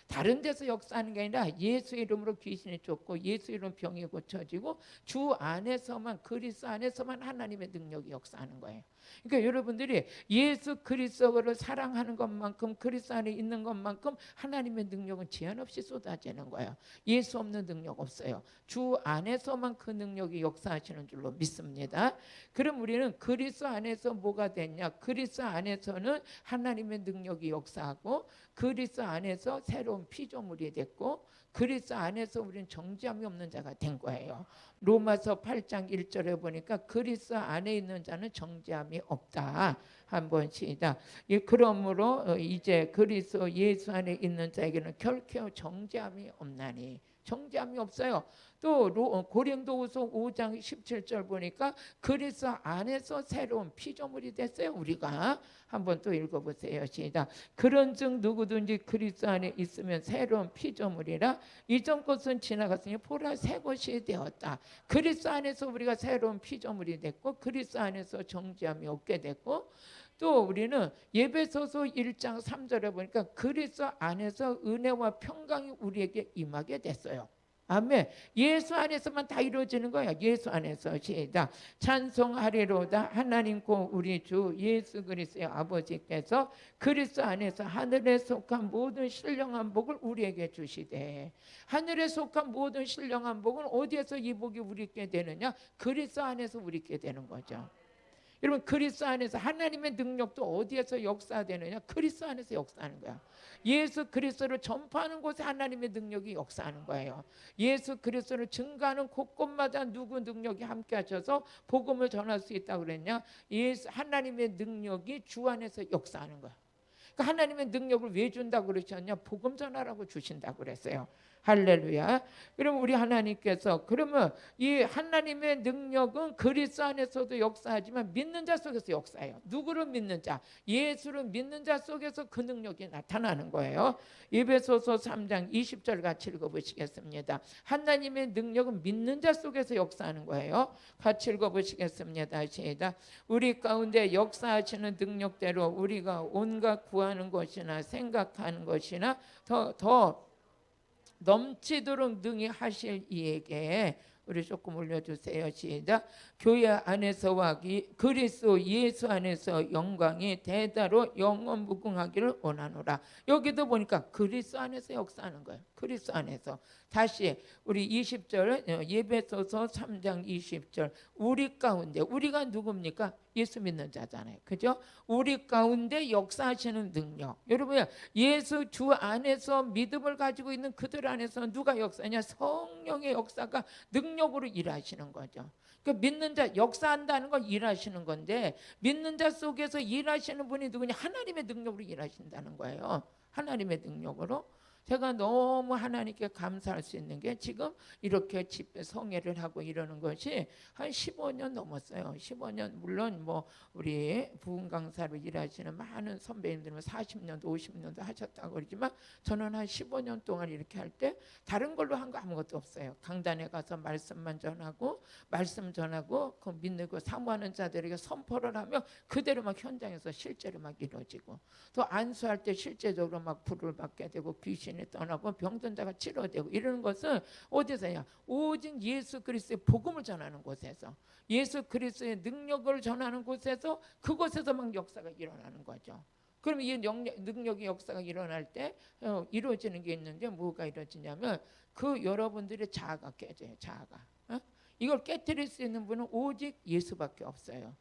다른 데서 역사하는 게 아니라 예수 이름으로 귀신이 쫓고 예수 이름 병이 고쳐지고 주 안에서만 그리스도 안에서만 하나님의 능력이 역사하는 거예요. 그러니까 여러분들이 예수 그리스도를 사랑하는 것만큼 그리스도 안에 있는 것만큼 하나님의 능력은 제한 없이 쏟아지는 거예요. 예수 없는 능력 없어요. 주 안에서만 그 능력이 역사하시는 줄로 믿습니다. 그럼 우리는 그리스도 안에서 뭐가 됐냐? 그리스도 안에서는 하나님의 능력이 역사하고 그리스도 안에서 새로운 피조물이 됐고 그리스도 안에서 우리는 정죄함이 없는 자가 된 거예요. 로마서 8장 1절에 보니까 그리스도 안에 있는 자는 정죄함이 없다. 한번 시작. 그러므로 이제 그리스도 예수 안에 있는 자에게는 결코 정죄함이 없나니. 정죄함이 없어요. 또 고린도후서 5장 17절 보니까 그리스도 안에서 새로운 피조물이 됐어요. 우리가 한번 또 읽어보세요. 시작. 그런즉 누구든지 그리스도 안에 있으면 새로운 피조물이라 이전 것은 지나갔으니 보라 새 것이 되었다. 그리스도 안에서 우리가 새로운 피조물이 됐고 그리스도 안에서 정죄함이 없게 됐고 또 우리는 에베소서 1장 3절에 보니까 그리스도 안에서 은혜와 평강이 우리에게 임하게 됐어요. 아멘. 예수 안에서만 다 이루어지는 거야. 예수 안에서. 시작. 찬송하리로다 하나님과 우리 주 예수 그리스도의 아버지께서 그리스도 안에서 하늘에 속한 모든 신령한 복을 우리에게 주시되. 하늘에 속한 모든 신령한 복은 어디에서 이 복이 우리께 되느냐? 그리스도 안에서 우리께 되는 거죠. 여러분 그리스도 안에서 하나님의 능력도 어디에서 역사되느냐? 그리스도 안에서 역사하는 거야. 예수 그리스도를 전파하는 곳에 하나님의 능력이 역사하는 거예요. 예수 그리스도를 증거하는 곳곳마다 누구 능력이 함께 하셔서 복음을 전할 수 있다고 그랬냐? 하나님의 능력이 주 안에서 역사하는 거야. 그러니까 하나님의 능력을 왜 준다고 그러셨냐? 복음 전하라고 주신다고 그랬어요. 할렐루야. 그럼 우리 하나님께서 그러면 이 하나님의 능력은 그리스도 안에서도 역사하지만 믿는 자 속에서 역사해요. 누구를 믿는 자? 예수를 믿는 자 속에서 그 능력이 나타나는 거예요. 에베소서 3장 20절 같이 읽어보시겠습니다. 하나님의 능력은 믿는 자 속에서 역사하는 거예요. 같이 읽어보시겠습니다. 시작. 우리 가운데 역사하시는 능력대로 우리가 온갖 구하는 것이나 생각하는 것이나 더 넘치도록 능히 하실 이에게 우리 조금 올려주세요. 시작. 교회 안에서와 그리스도 예수 안에서 영광이 대다로 영원 무궁하기를 원하노라. 여기도 보니까 그리스도 안에서 역사하는 거예요. 그리스도 안에서. 다시 우리 20절 예배소서 3장 20절 우리 가운데 우리가 누굽니까? 예수 믿는 자잖아요. 그죠? 우리 가운데 역사하시는 능력. 여러분 예수 주 안에서 믿음을 가지고 있는 그들 안에서 누가 역사하냐? 성령의 역사가 능력으로 일하시는 거죠. 그러니까 믿는 자 역사한다는 건 일하시는 건데 믿는 자 속에서 일하시는 분이 누구냐? 하나님의 능력으로 일하신다는 거예요. 하나님의 능력으로. 제가 너무 하나님께 감사할 수 있는 게 지금 이렇게 집회 성회를 하고 이러는 것이 한 15년 넘었어요. 15년 물론 뭐 우리 부흥 강사로 일하시는 많은 선배님들은 40년도 50년도 하셨다고 그러지만 저는 한 15년 동안 이렇게 할 때 다른 걸로 한 거 아무것도 없어요. 강단에 가서 말씀만 전하고 말씀 전하고 그 믿는 거 사모하는 자들에게 선포를 하며 그대로 막 현장에서 실제로 막 이루어지고 또 안수할 때 실제적으로 막 불을 받게 되고 귀신이 떠나고 병든 자가 치료되고 이러는 것은 어디서야? 오직 예수 그리스도의 복음을 전하는 곳에서 예수 그리스도의 능력을 전하는 곳에서 그곳에서 막 역사가 일어나는 거죠. 그럼 이 능력의 역사가 일어날 때 이루어지는 게 있는데 뭐가 이루어지냐면 그 여러분들의 자아가 깨져요. 자아가. 이걸 깨뜨릴 수 있는 분은 오직 예수밖에 없어요.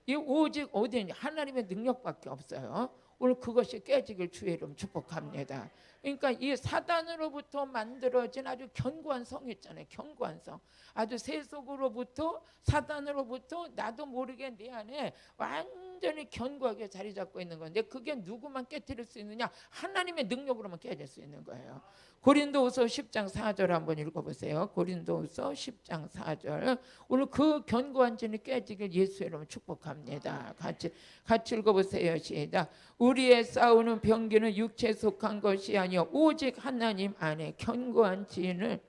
이 오직 어디에 하나님의 능력밖에 없어요. 오늘 그것이 깨지길 주의 이름 축복합니다. 그러니까 이 사단으로부터 만들어진 아주 견고한 성 있잖아요. 견고한 성. 아주 세속으로부터 사단으로부터 나도 모르게 내 안에 완전히 견고하게 자리 잡고 있는 건데 그게 누구만 깨뜨릴 수 있느냐? 하나님의 능력으로만 깨질 수 있는 거예요. 고린도후서 10장 4절 한번 읽어보세요. 고린도후서 10장 4절. 오늘 그 견고한 진이 깨지길 예수의 이름으로 축복합니다. 같이 읽어보세요. 시작. 우리의 싸우는 병기는 육체에 속한 것이 아니요 오직 하나님 안에 견고한 진을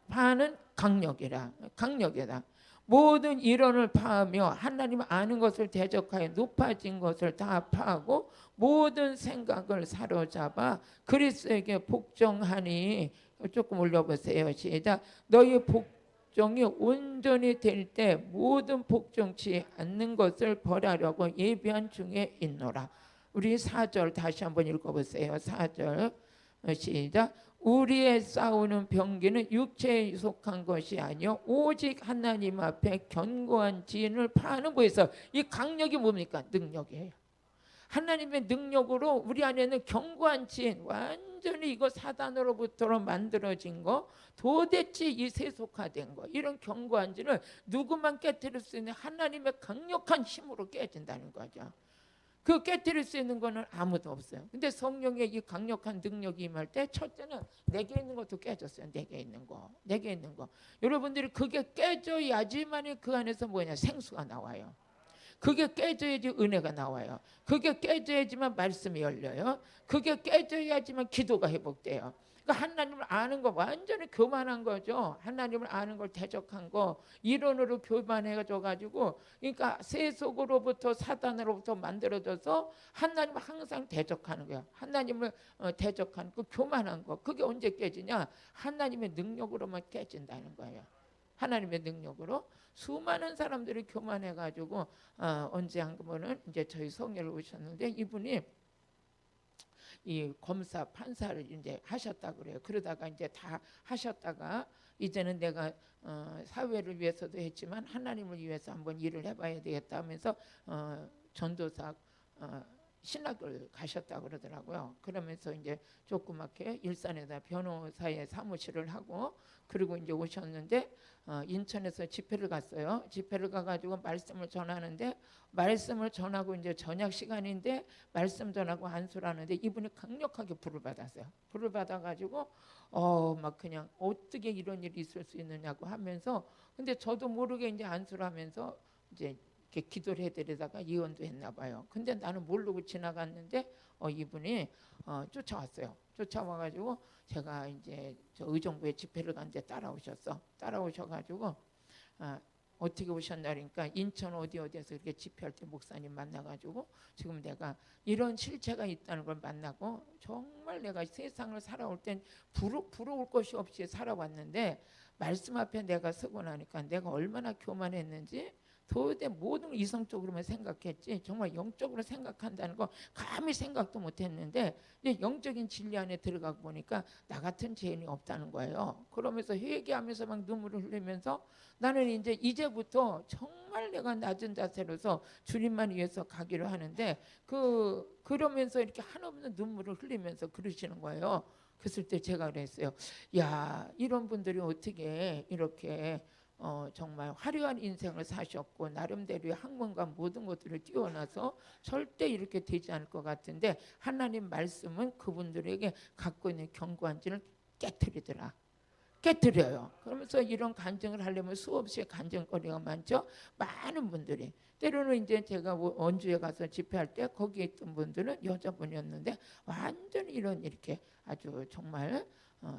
파는 강력이라. 강력이다. 모든 이론을 파하며 하나님 아는 것을 대적하여 높아진 것을 다 파하고 모든 생각을 사로잡아 그리스도에게 복종하니. 조금 올려보세요. 시작. 너희 복종이 온전히 될 때 모든 복종치 않는 것을 벌하려고 예비한 중에 있노라. 우리 4절 다시 한번 읽어보세요. 4절 시작. 우리의 싸우는 병기는 육체에 속한 것이 아니요 오직 하나님 앞에 견고한 진을 파는 곳에서 이 강력이 뭡니까? 능력이에요. 하나님의 능력으로 우리 안에는 견고한 진, 완전히 이거 사단으로부터 만들어진 거, 도대체 이 세속화된 거, 이런 견고한 진을 누구만 깨뜨릴 수 있는 하나님의 강력한 힘으로 깨진다는 거죠. 그 깨뜨릴 수 있는 거는 아무도 없어요. 근데 성령의 이 강력한 능력이 임할 때 첫째는 내게 있는 것도 깨졌어요. 내게 있는 거. 내게 있는 거. 여러분들이 그게 깨져야지만이 그 안에서 뭐냐? 생수가 나와요. 그게 깨져야지 은혜가 나와요. 그게 깨져야지만 말씀이 열려요. 그게 깨져야지만 기도가 회복돼요. 그러니까 하나님을 아는 거 완전히 교만한 거죠. 하나님을 아는 걸 대적한 거 이론으로 교만해져 가지고 그러니까 세속으로부터 사단으로부터 만들어져서 하나님을 항상 대적하는 거야. 하나님을 대적하는 그 교만한 거 그게 언제 깨지냐? 하나님의 능력으로만 깨진다는 거예요. 하나님의 능력으로 수많은 사람들이 교만해가지고 언제 한 번은 이제 저희 성회를 오셨는데 이분이 이 검사 판사를 이제 하셨다 그래요. 그러다가 이제 다 하셨다가 이제는 내가 사회를 위해서도 했지만 하나님을 위해서 한번 일을 해봐야 되겠다 하면서 전도사 신학을 가셨다 그러더라고요. 그러면서 이제 조그맣게 일산에다 변호사의 사무실을 하고 그리고 이제 오셨는데 인천에서 집회를 갔어요. 집회를 가가지고 말씀을 전하는데 말씀을 전하고 이제 저녁 시간인데 말씀 전하고 안수를 하는데 이분이 강력하게 불을 받았어요. 불을 받아가지고 막 그냥 어떻게 이런 일이 있을 수 있느냐고 하면서 근데 저도 모르게 이제 안수를 하면서 이제 이렇게 기도를 해드리다가 이혼도 했나 봐요. 근데 나는 모르고 지나갔는데 이분이 쫓아왔어요. 쫓아와가지고 제가 이제 저 의정부에 집회를 갔는데 따라오셔가지고 어떻게 오셨나니까 인천 어디에서 이렇게 집회할 때 목사님 만나가지고 지금 내가 이런 실체가 있다는 걸 만나고 정말 내가 세상을 살아올 땐 부러울 것이 없이 살아왔는데 말씀 앞에 내가 서고 나니까 내가 얼마나 교만했는지 도대체 모든 이성적으로만 생각했지 정말 영적으로 생각한다는 거 감히 생각도 못했는데 이제 영적인 진리 안에 들어가 보니까 나 같은 죄인이 없다는 거예요. 그러면서 회개하면서 막 눈물을 흘리면서 나는 이제부터 정말 내가 낮은 자세로서 주님만 위해서 가기로 하는데 그러면서 이렇게 한없는 눈물을 흘리면서 그러시는 거예요. 그랬을 때 제가 그랬어요. 야, 이런 분들이 어떻게 이렇게 정말 화려한 인생을 사셨고 나름대로의 학問과 모든 것들을 뛰어나서 절대 이렇게 되지 않을 것 같은데 하나님 말씀은 그분들에게 갖고 있는 견고한지를 깨트리더라. 깨트려요. 그러면서 이런 간증을 하려면 수없이 간증거리가 많죠. 많은 분들이 때로는 이제 제가 원주에 가서 집회할 때 거기에 있던 분들은 여자분이었는데 완전히 이렇게 아주 정말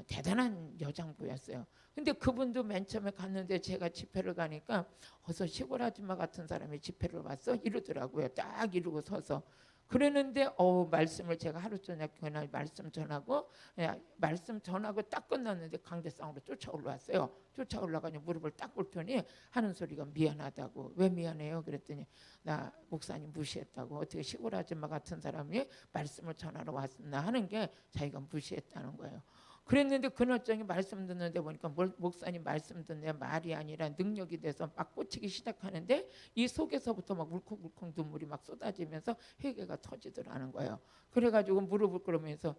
대단한 여장부였어요. 근데 그분도 맨 처음에 갔는데 제가 집회를 가니까 어서 시골 아줌마 같은 사람이 집회를 왔어 이러더라고요. 딱 이러고 서서. 그랬는데 말씀을 제가 하루 저녁 그날 말씀 전하고 말씀 전하고 딱 끝났는데 강대상으로 쫓아 올라왔어요. 쫓아 올라가니 무릎을 딱 꿇더니 하는 소리가 미안하다고. 왜 미안해요? 그랬더니 나 목사님 무시했다고. 어떻게 시골 아줌마 같은 사람이 말씀을 전하러 왔나 하는 게 자기가 무시했다는 거예요. 그랬는데 그날 저녁에 말씀 듣는데 보니까 목사님 말씀 듣는 말이 아니라 능력이 돼서 막 꽂히기 시작하는데 이 속에서부터 막 울컥울컥 눈물이 막 쏟아지면서 회개가 터지더라는 거예요. 그래가지고 무릎을 꿇으면서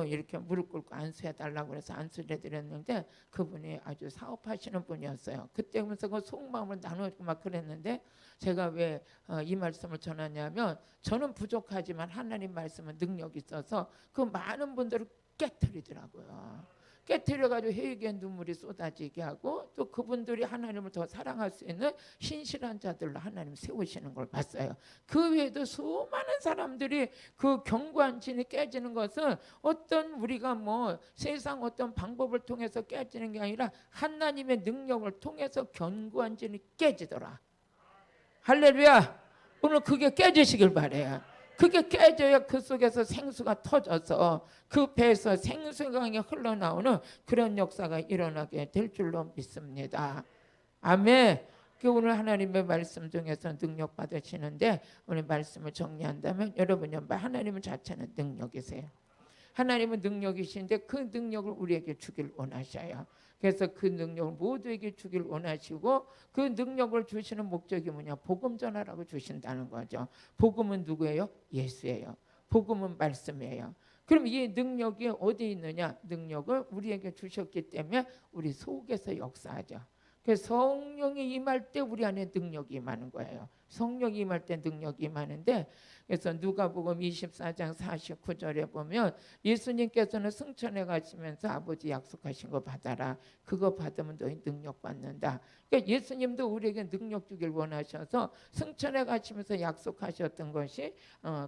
이렇게 무릎 꿇고 안수해달라고 그래서 안수를 해드렸는데 그분이 아주 사업하시는 분이었어요. 그때 보면서 그 속마음을 나누고 막 그랬는데 제가 왜 이 말씀을 전하냐면 저는 부족하지만 하나님 말씀은 능력이 있어서 그 많은 분들을 깨트리더라고요. 깨트려가지고 회개의 눈물이 쏟아지게 하고 또 그분들이 하나님을 더 사랑할 수 있는 신실한 자들로 하나님 세우시는 걸 봤어요. 그 외에도 수많은 사람들이 그 견고한 진이 깨지는 것은 어떤 우리가 뭐 세상 어떤 방법을 통해서 깨지는 게 아니라 하나님의 능력을 통해서 견고한 진이 깨지더라. 할렐루야. 오늘 그게 깨지시길 바래요. 그게 깨져야 그 속에서 생수가 터져서 그 배에서 생수강이 흘러나오는 그런 역사가 일어나게 될 줄로 믿습니다. 아멘. 오늘 하나님의 말씀 중에서 능력 받으시는데 오늘 말씀을 정리한다면 여러분이 하나님은 자체는 능력이세요. 하나님은 능력이신데 그 능력을 우리에게 주길 원하셔요. 그래서 그 능력을 모두에게 주길 원하시고 그 능력을 주시는 목적이 뭐냐? 복음 전하라고 주신다는 거죠. 복음은 누구예요? 예수예요. 복음은 말씀이에요. 그럼 이 능력이 어디 있느냐? 능력을 우리에게 주셨기 때문에 우리 속에서 역사하죠. 그래서 성령이 임할 때 우리 안에 능력이 임하는 거예요. 성령이 임할 때 능력이 임하는데 그래서 누가복음 24장 49절에 보면 예수님께서는 승천해 가시면서 아버지 약속하신 거 받아라. 그거 받으면 너희 능력 받는다. 그러니까 예수님도 우리에게 능력 주길 원하셔서 승천해 가시면서 약속하셨던 것이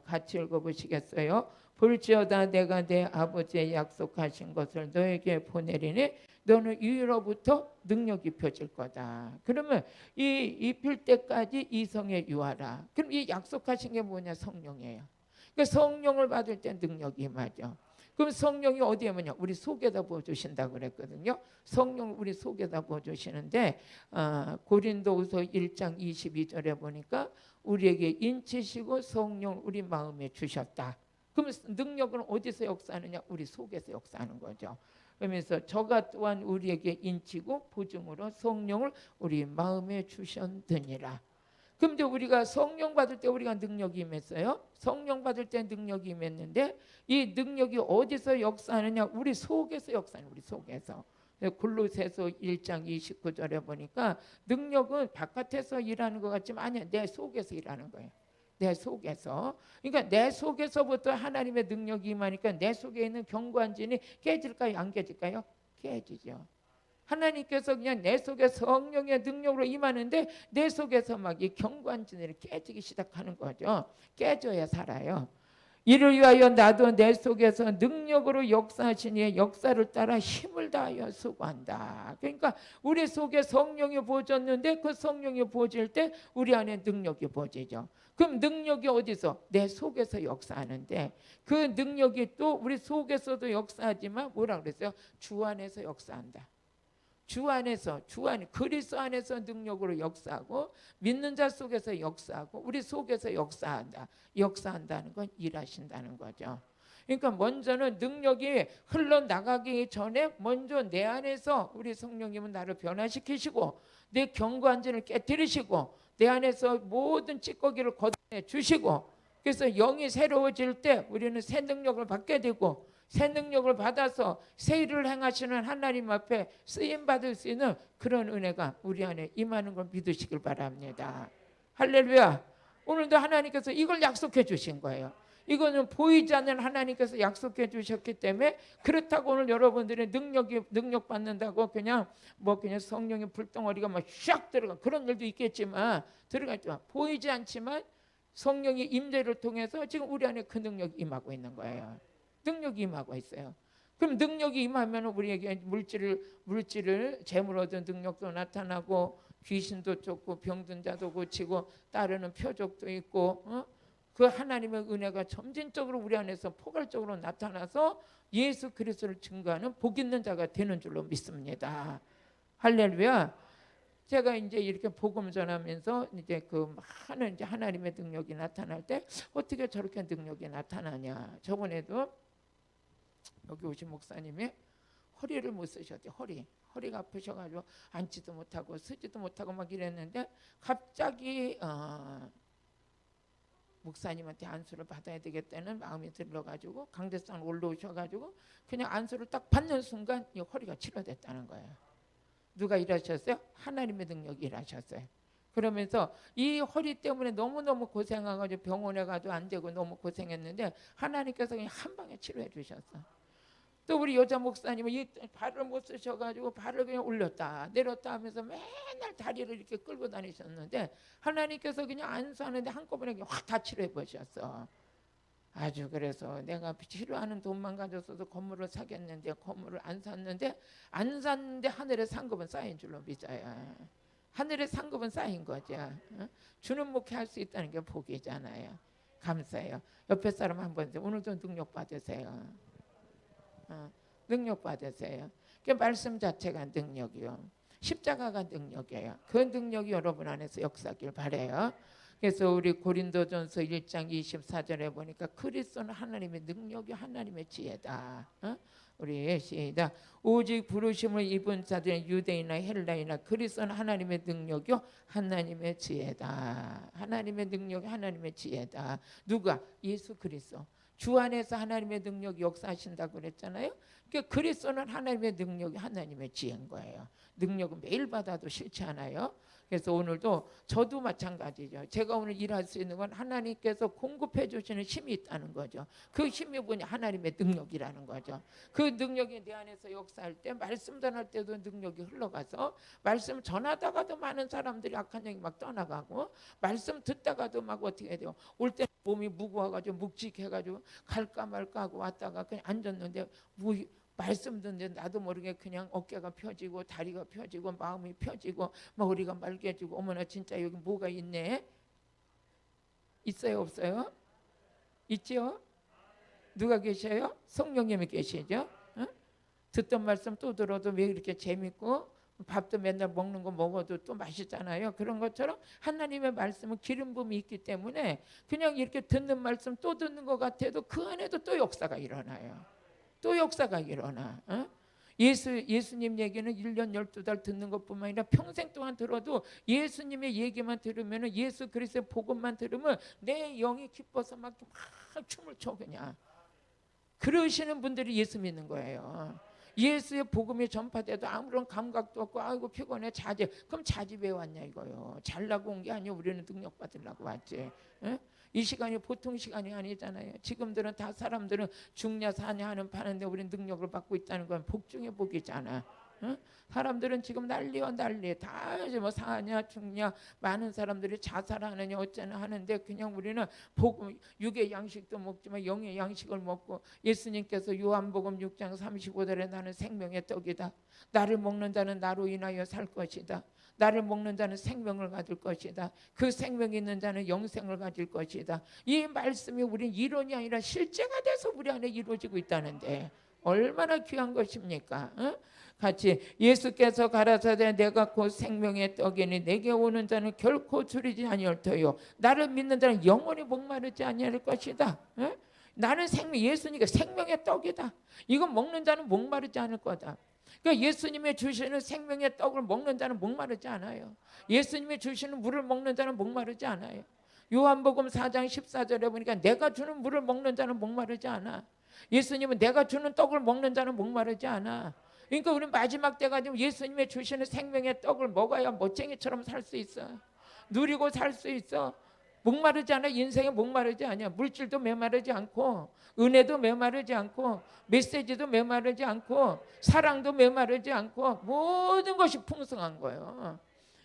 같이 읽어보시겠어요? 볼지어다 내가 내 아버지의 약속하신 것을 너에게 보내리니 너는 위로부터 능력이 펴질 거다. 그러면 이 입힐 때까지 이성에 유하라. 그럼 이 약속하신 게 뭐냐? 성령이에요. 그러니까 성령을 받을 때 능력이 임하죠. 그럼 성령이 어디에 뭐냐? 우리 속에다 부어주신다고 그랬거든요. 성령 우리 속에다 부어주시는데 고린도후서 1장 22절에 보니까 우리에게 인치시고 성령 우리 마음에 주셨다. 그럼 능력은 어디서 역사하느냐? 우리 속에서 역사하는 거죠. 그러면서 저가 또한 우리에게 인치고 보증으로 성령을 우리 마음에 주셨느니라. 그럼 이제 우리가 성령 받을 때 우리가 능력이 임했어요. 성령 받을 때 능력이 임했는데 이 능력이 어디서 역사하느냐? 우리 속에서 역사하는 우리 속에서. 골로새서 1장 29절에 보니까 능력은 바깥에서 일하는 것 같지만 아니야. 내 속에서 일하는 거예요. 내 속에서. 그러니까 내 속에서부터 하나님의 능력이 임하니까 내 속에 있는 견고한 진이 깨질까요? 안 깨질까요? 깨지죠. 하나님께서 그냥 내 속에 성령의 능력으로 임하는데 내 속에서 막 이 견고한 진이 깨지기 시작하는 거죠. 깨져야 살아요. 이를 위하여 나도 내 속에서 능력으로 역사하시니 역사를 따라 힘을 다하여 수고한다. 그러니까 우리 속에 성령이 부어졌는데 그 성령이 부어질 때 우리 안에 능력이 부어지죠. 그럼 능력이 어디서? 내 속에서 역사하는데 그 능력이 또 우리 속에서도 역사하지만 뭐라 그랬어요? 주 안에서 역사한다. 주 안에서 그리스도 안에서 능력으로 역사하고 믿는 자 속에서 역사하고 우리 속에서 역사한다는 건 일하신다는 거죠. 그러니까 먼저는 능력이 흘러나가기 전에 먼저 내 안에서 우리 성령님은 나를 변화시키시고 내 견고한 진을 깨뜨리시고 내 안에서 모든 찌꺼기를 걷어내 주시고 그래서 영이 새로워질 때 우리는 새 능력을 받게 되고 새 능력을 받아서 새 일을 행하시는 하나님 앞에 쓰임 받을 수 있는 그런 은혜가 우리 안에 임하는 걸 믿으시길 바랍니다. 할렐루야. 오늘도 하나님께서 이걸 약속해 주신 거예요. 이거는 보이지 않는 하나님께서 약속해 주셨기 때문에 그렇다고 오늘 여러분들의 능력 받는다고 그냥 성령의 불덩어리가 막 샥 들어가 그런 일도 있겠지만 들어가지만 보이지 않지만 성령의 임재를 통해서 지금 우리 안에 그 능력이 임하고 있는 거예요. 능력이 임하고 있어요. 그럼 능력이 임하면 우리에게 물질을 재물 얻은 능력도 나타나고 귀신도 쫓고 병든 자도 고치고 따르는 표적도 있고 그 하나님의 은혜가 점진적으로 우리 안에서 포괄적으로 나타나서 예수 그리스도를 증거하는 복 있는 자가 되는 줄로 믿습니다. 할렐루야. 제가 이제 이렇게 복음 전하면서 이제 그 많은 이제 하나님의 능력이 나타날 때 어떻게 저렇게 능력이 나타나냐. 저번에도 여기 오신 목사님이 허리를 못 쓰셨대. 허리가 아프셔가지고 앉지도 못하고 서지도 못하고 막 이랬는데 갑자기 목사님한테 안수를 받아야 되겠다는 마음이 들어가지고 강대산 올라오셔가지고 그냥 안수를 딱 받는 순간 이 허리가 치료됐다는 거예요. 누가 일하셨어요? 하나님의 능력이 일하셨어요. 그러면서 이 허리 때문에 너무너무 고생해가지고 병원에 가도 안 되고 너무 고생했는데 하나님께서 그냥 한 방에 치료해 주셨어. 또 우리 여자 목사님은 이 발을 못 쓰셔가지고 발을 그냥 올렸다 내렸다 하면서 맨날 다리를 이렇게 끌고 다니셨는데 하나님께서 그냥 안수하는데 한꺼번에 확 다 치료해 보셨어. 아주 그래서 내가 치료하는 돈만 가졌어도 건물을 사겠는데 건물을 안 샀는데 하늘의 상급은 쌓인 줄로 믿어요. 하늘의 상급은 쌓인 거죠. 주는 목회 할 수 있다는 게 복이잖아요. 감사해요. 옆에 사람 한번 오늘도 능력 받으세요. 능력 받으세요. 그 말씀 자체가 능력이요. 십자가가 능력이에요. 그 능력이 여러분 안에서 역사하길 바라요. 그래서 우리 고린도전서 1장 24절에 보니까 그리스도는 하나님의 능력이 하나님의 지혜다. 우리 시작. 오직 부르심을 입은 자들은 유대인이나 헬라이나 그리스도는 하나님의 능력이요 하나님의 지혜다. 하나님의 능력이 하나님의 지혜다. 누가? 예수 그리스도. 주 안에서 하나님의 능력이 역사하신다고 그랬잖아요. 그러니까 그리스도는 하나님의 능력이 하나님의 지혜인 거예요. 능력은 매일 받아도 싫지 않아요. 그래서 오늘도 저도 마찬가지죠. 제가 오늘 일할 수 있는 건 하나님께서 공급해 주시는 힘이 있다는 거죠. 그 힘이 뭐냐? 하나님의 능력이라는 거죠. 그 능력이 내 안에서 역사할 때 말씀 전할 때도 능력이 흘러가서 말씀 전하다가도 많은 사람들이 악한 영이 막 떠나가고 말씀 듣다가도 막 어떻게 돼요? 올 때 몸이 무거워가지고 묵직해가지고 갈까 말까 하고 왔다가 그냥 앉았는데 말씀 듣는데 나도 모르게 그냥 어깨가 펴지고 다리가 펴지고 마음이 펴지고 머리가 맑아지고 어머나 진짜 여기 뭐가 있네. 있어요 없어요? 있죠? 누가 계셔요? 성령님이 계시죠? 응? 듣던 말씀 또 들어도 왜 이렇게 재밌고 밥도 맨날 먹는 거 먹어도 또 맛있잖아요. 그런 것처럼 하나님의 말씀은 기름 부음이 있기 때문에 그냥 이렇게 듣는 말씀 또 듣는 것 같아도 그 안에도 또 역사가 일어나요. 또 역사가 일어나. 예수님 얘기는 1년 12달 듣는 것뿐만 아니라 평생 동안 들어도 예수님의 얘기만 들으면 예수 그리스도의 복음만 들으면 내 영이 기뻐서 막 춤을 춰 그냥. 그러시는 분들이 예수 믿는 거예요. 예수의 복음이 전파돼도 아무런 감각도 없고 아이고 피곤해 자지. 그럼 자지 왜 왔냐 이거요. 잘나고 온 게 아니고 우리는 능력 받으려고 왔지. 이 시간이 보통 시간이 아니잖아요. 지금들은 다 사람들은 죽냐 사냐 하는 파는데 우리는 능력을 받고 있다는 건 복 중에 복이잖아. 사람들은 지금 난리와 난리 다 이제 뭐 사냐 죽냐 많은 사람들이 자살하느냐 어쩌나 하는데 그냥 우리는 복음 육의 양식도 먹지만 영의 양식을 먹고 예수님께서 요한복음 6장 35절에 나는 생명의 떡이다. 나를 먹는 자는 나로 인하여 살 것이다. 나를 먹는 자는 생명을 가질 것이다. 그 생명이 있는 자는 영생을 가질 것이다. 이 말씀이 우린 이론이 아니라 실제가 돼서 우리 안에 이루어지고 있다는데 얼마나 귀한 것입니까? 같이 예수께서 가라사대 내가 곧 생명의 떡이니 내게 오는 자는 결코 줄이지 아니할 터요 나를 믿는 자는 영원히 목마르지 아니할 것이다. 나는 예수님이 생명의 떡이다. 이건 먹는 자는 목마르지 않을 거다. 그러니까 예수님이 주시는 생명의 떡을 먹는 자는 목마르지 않아요. 예수님이 주시는 물을 먹는 자는 목마르지 않아요. 요한복음 4장 14절에 보니까 내가 주는 물을 먹는 자는 목마르지 않아. 예수님은 내가 주는 떡을 먹는 자는 목마르지 않아. 그러니까 우리 마지막 때가 되면 예수님의 주시는 생명의 떡을 먹어야 멋쟁이처럼 살 수 있어. 누리고 살 수 있어. 목마르지 않아. 인생에 목마르지 않아. 물질도 메마르지 않고, 은혜도 메마르지 않고, 메시지도 메마르지 않고, 사랑도 메마르지 않고, 모든 것이 풍성한 거예요.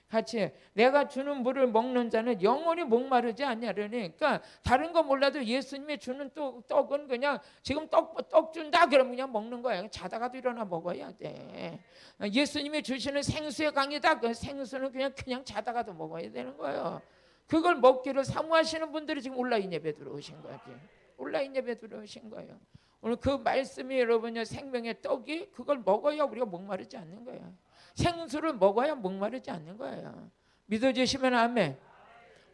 같이 내가 주는 물을 먹는 자는 영원히 목마르지 않냐. 그러니까 다른 거 몰라도 예수님이 주는 떡은 그냥 지금 떡 준다 그러면 그냥 먹는 거야. 자다가도 일어나 먹어야 돼. 예수님이 주시는 생수의 강이다. 그 생수는 그냥 자다가도 먹어야 되는 거예요. 그걸 먹기를 사모하시는 분들이 지금 온라인 예배 들어오신 거지. 온라인 예배 들어오신 거예요. 오늘 그 말씀이 여러분의 생명의 떡이 그걸 먹어야 우리가 목마르지 않는 거예요. 생수를 먹어야 목마르지 않는 거예요. 믿어주시면 아멘.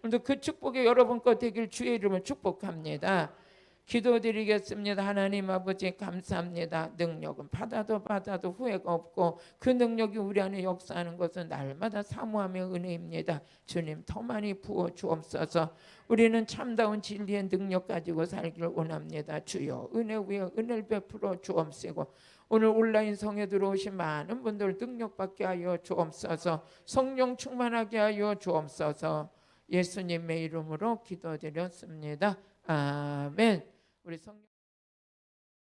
오늘도 그 축복이 여러분 것 되길 주의 이름으로 축복합니다. 기도드리겠습니다. 하나님 아버지 감사합니다. 능력은 받아도 후회가 없고 그 능력이 우리 안에 역사하는 것은 날마다 사모하며 은혜입니다. 주님 더 많이 부어 주옵소서. 우리는 참다운 진리의 능력 가지고 살기를 원합니다. 주여 은혜 위에 은혜를 베풀어 주옵시고 오늘 온라인 성에 들어오신 많은 분들 능력받게 하여 주옵소서. 성령 충만하게 하여 주옵소서. 예수님의 이름으로 기도드렸습니다. 아멘. 우리 성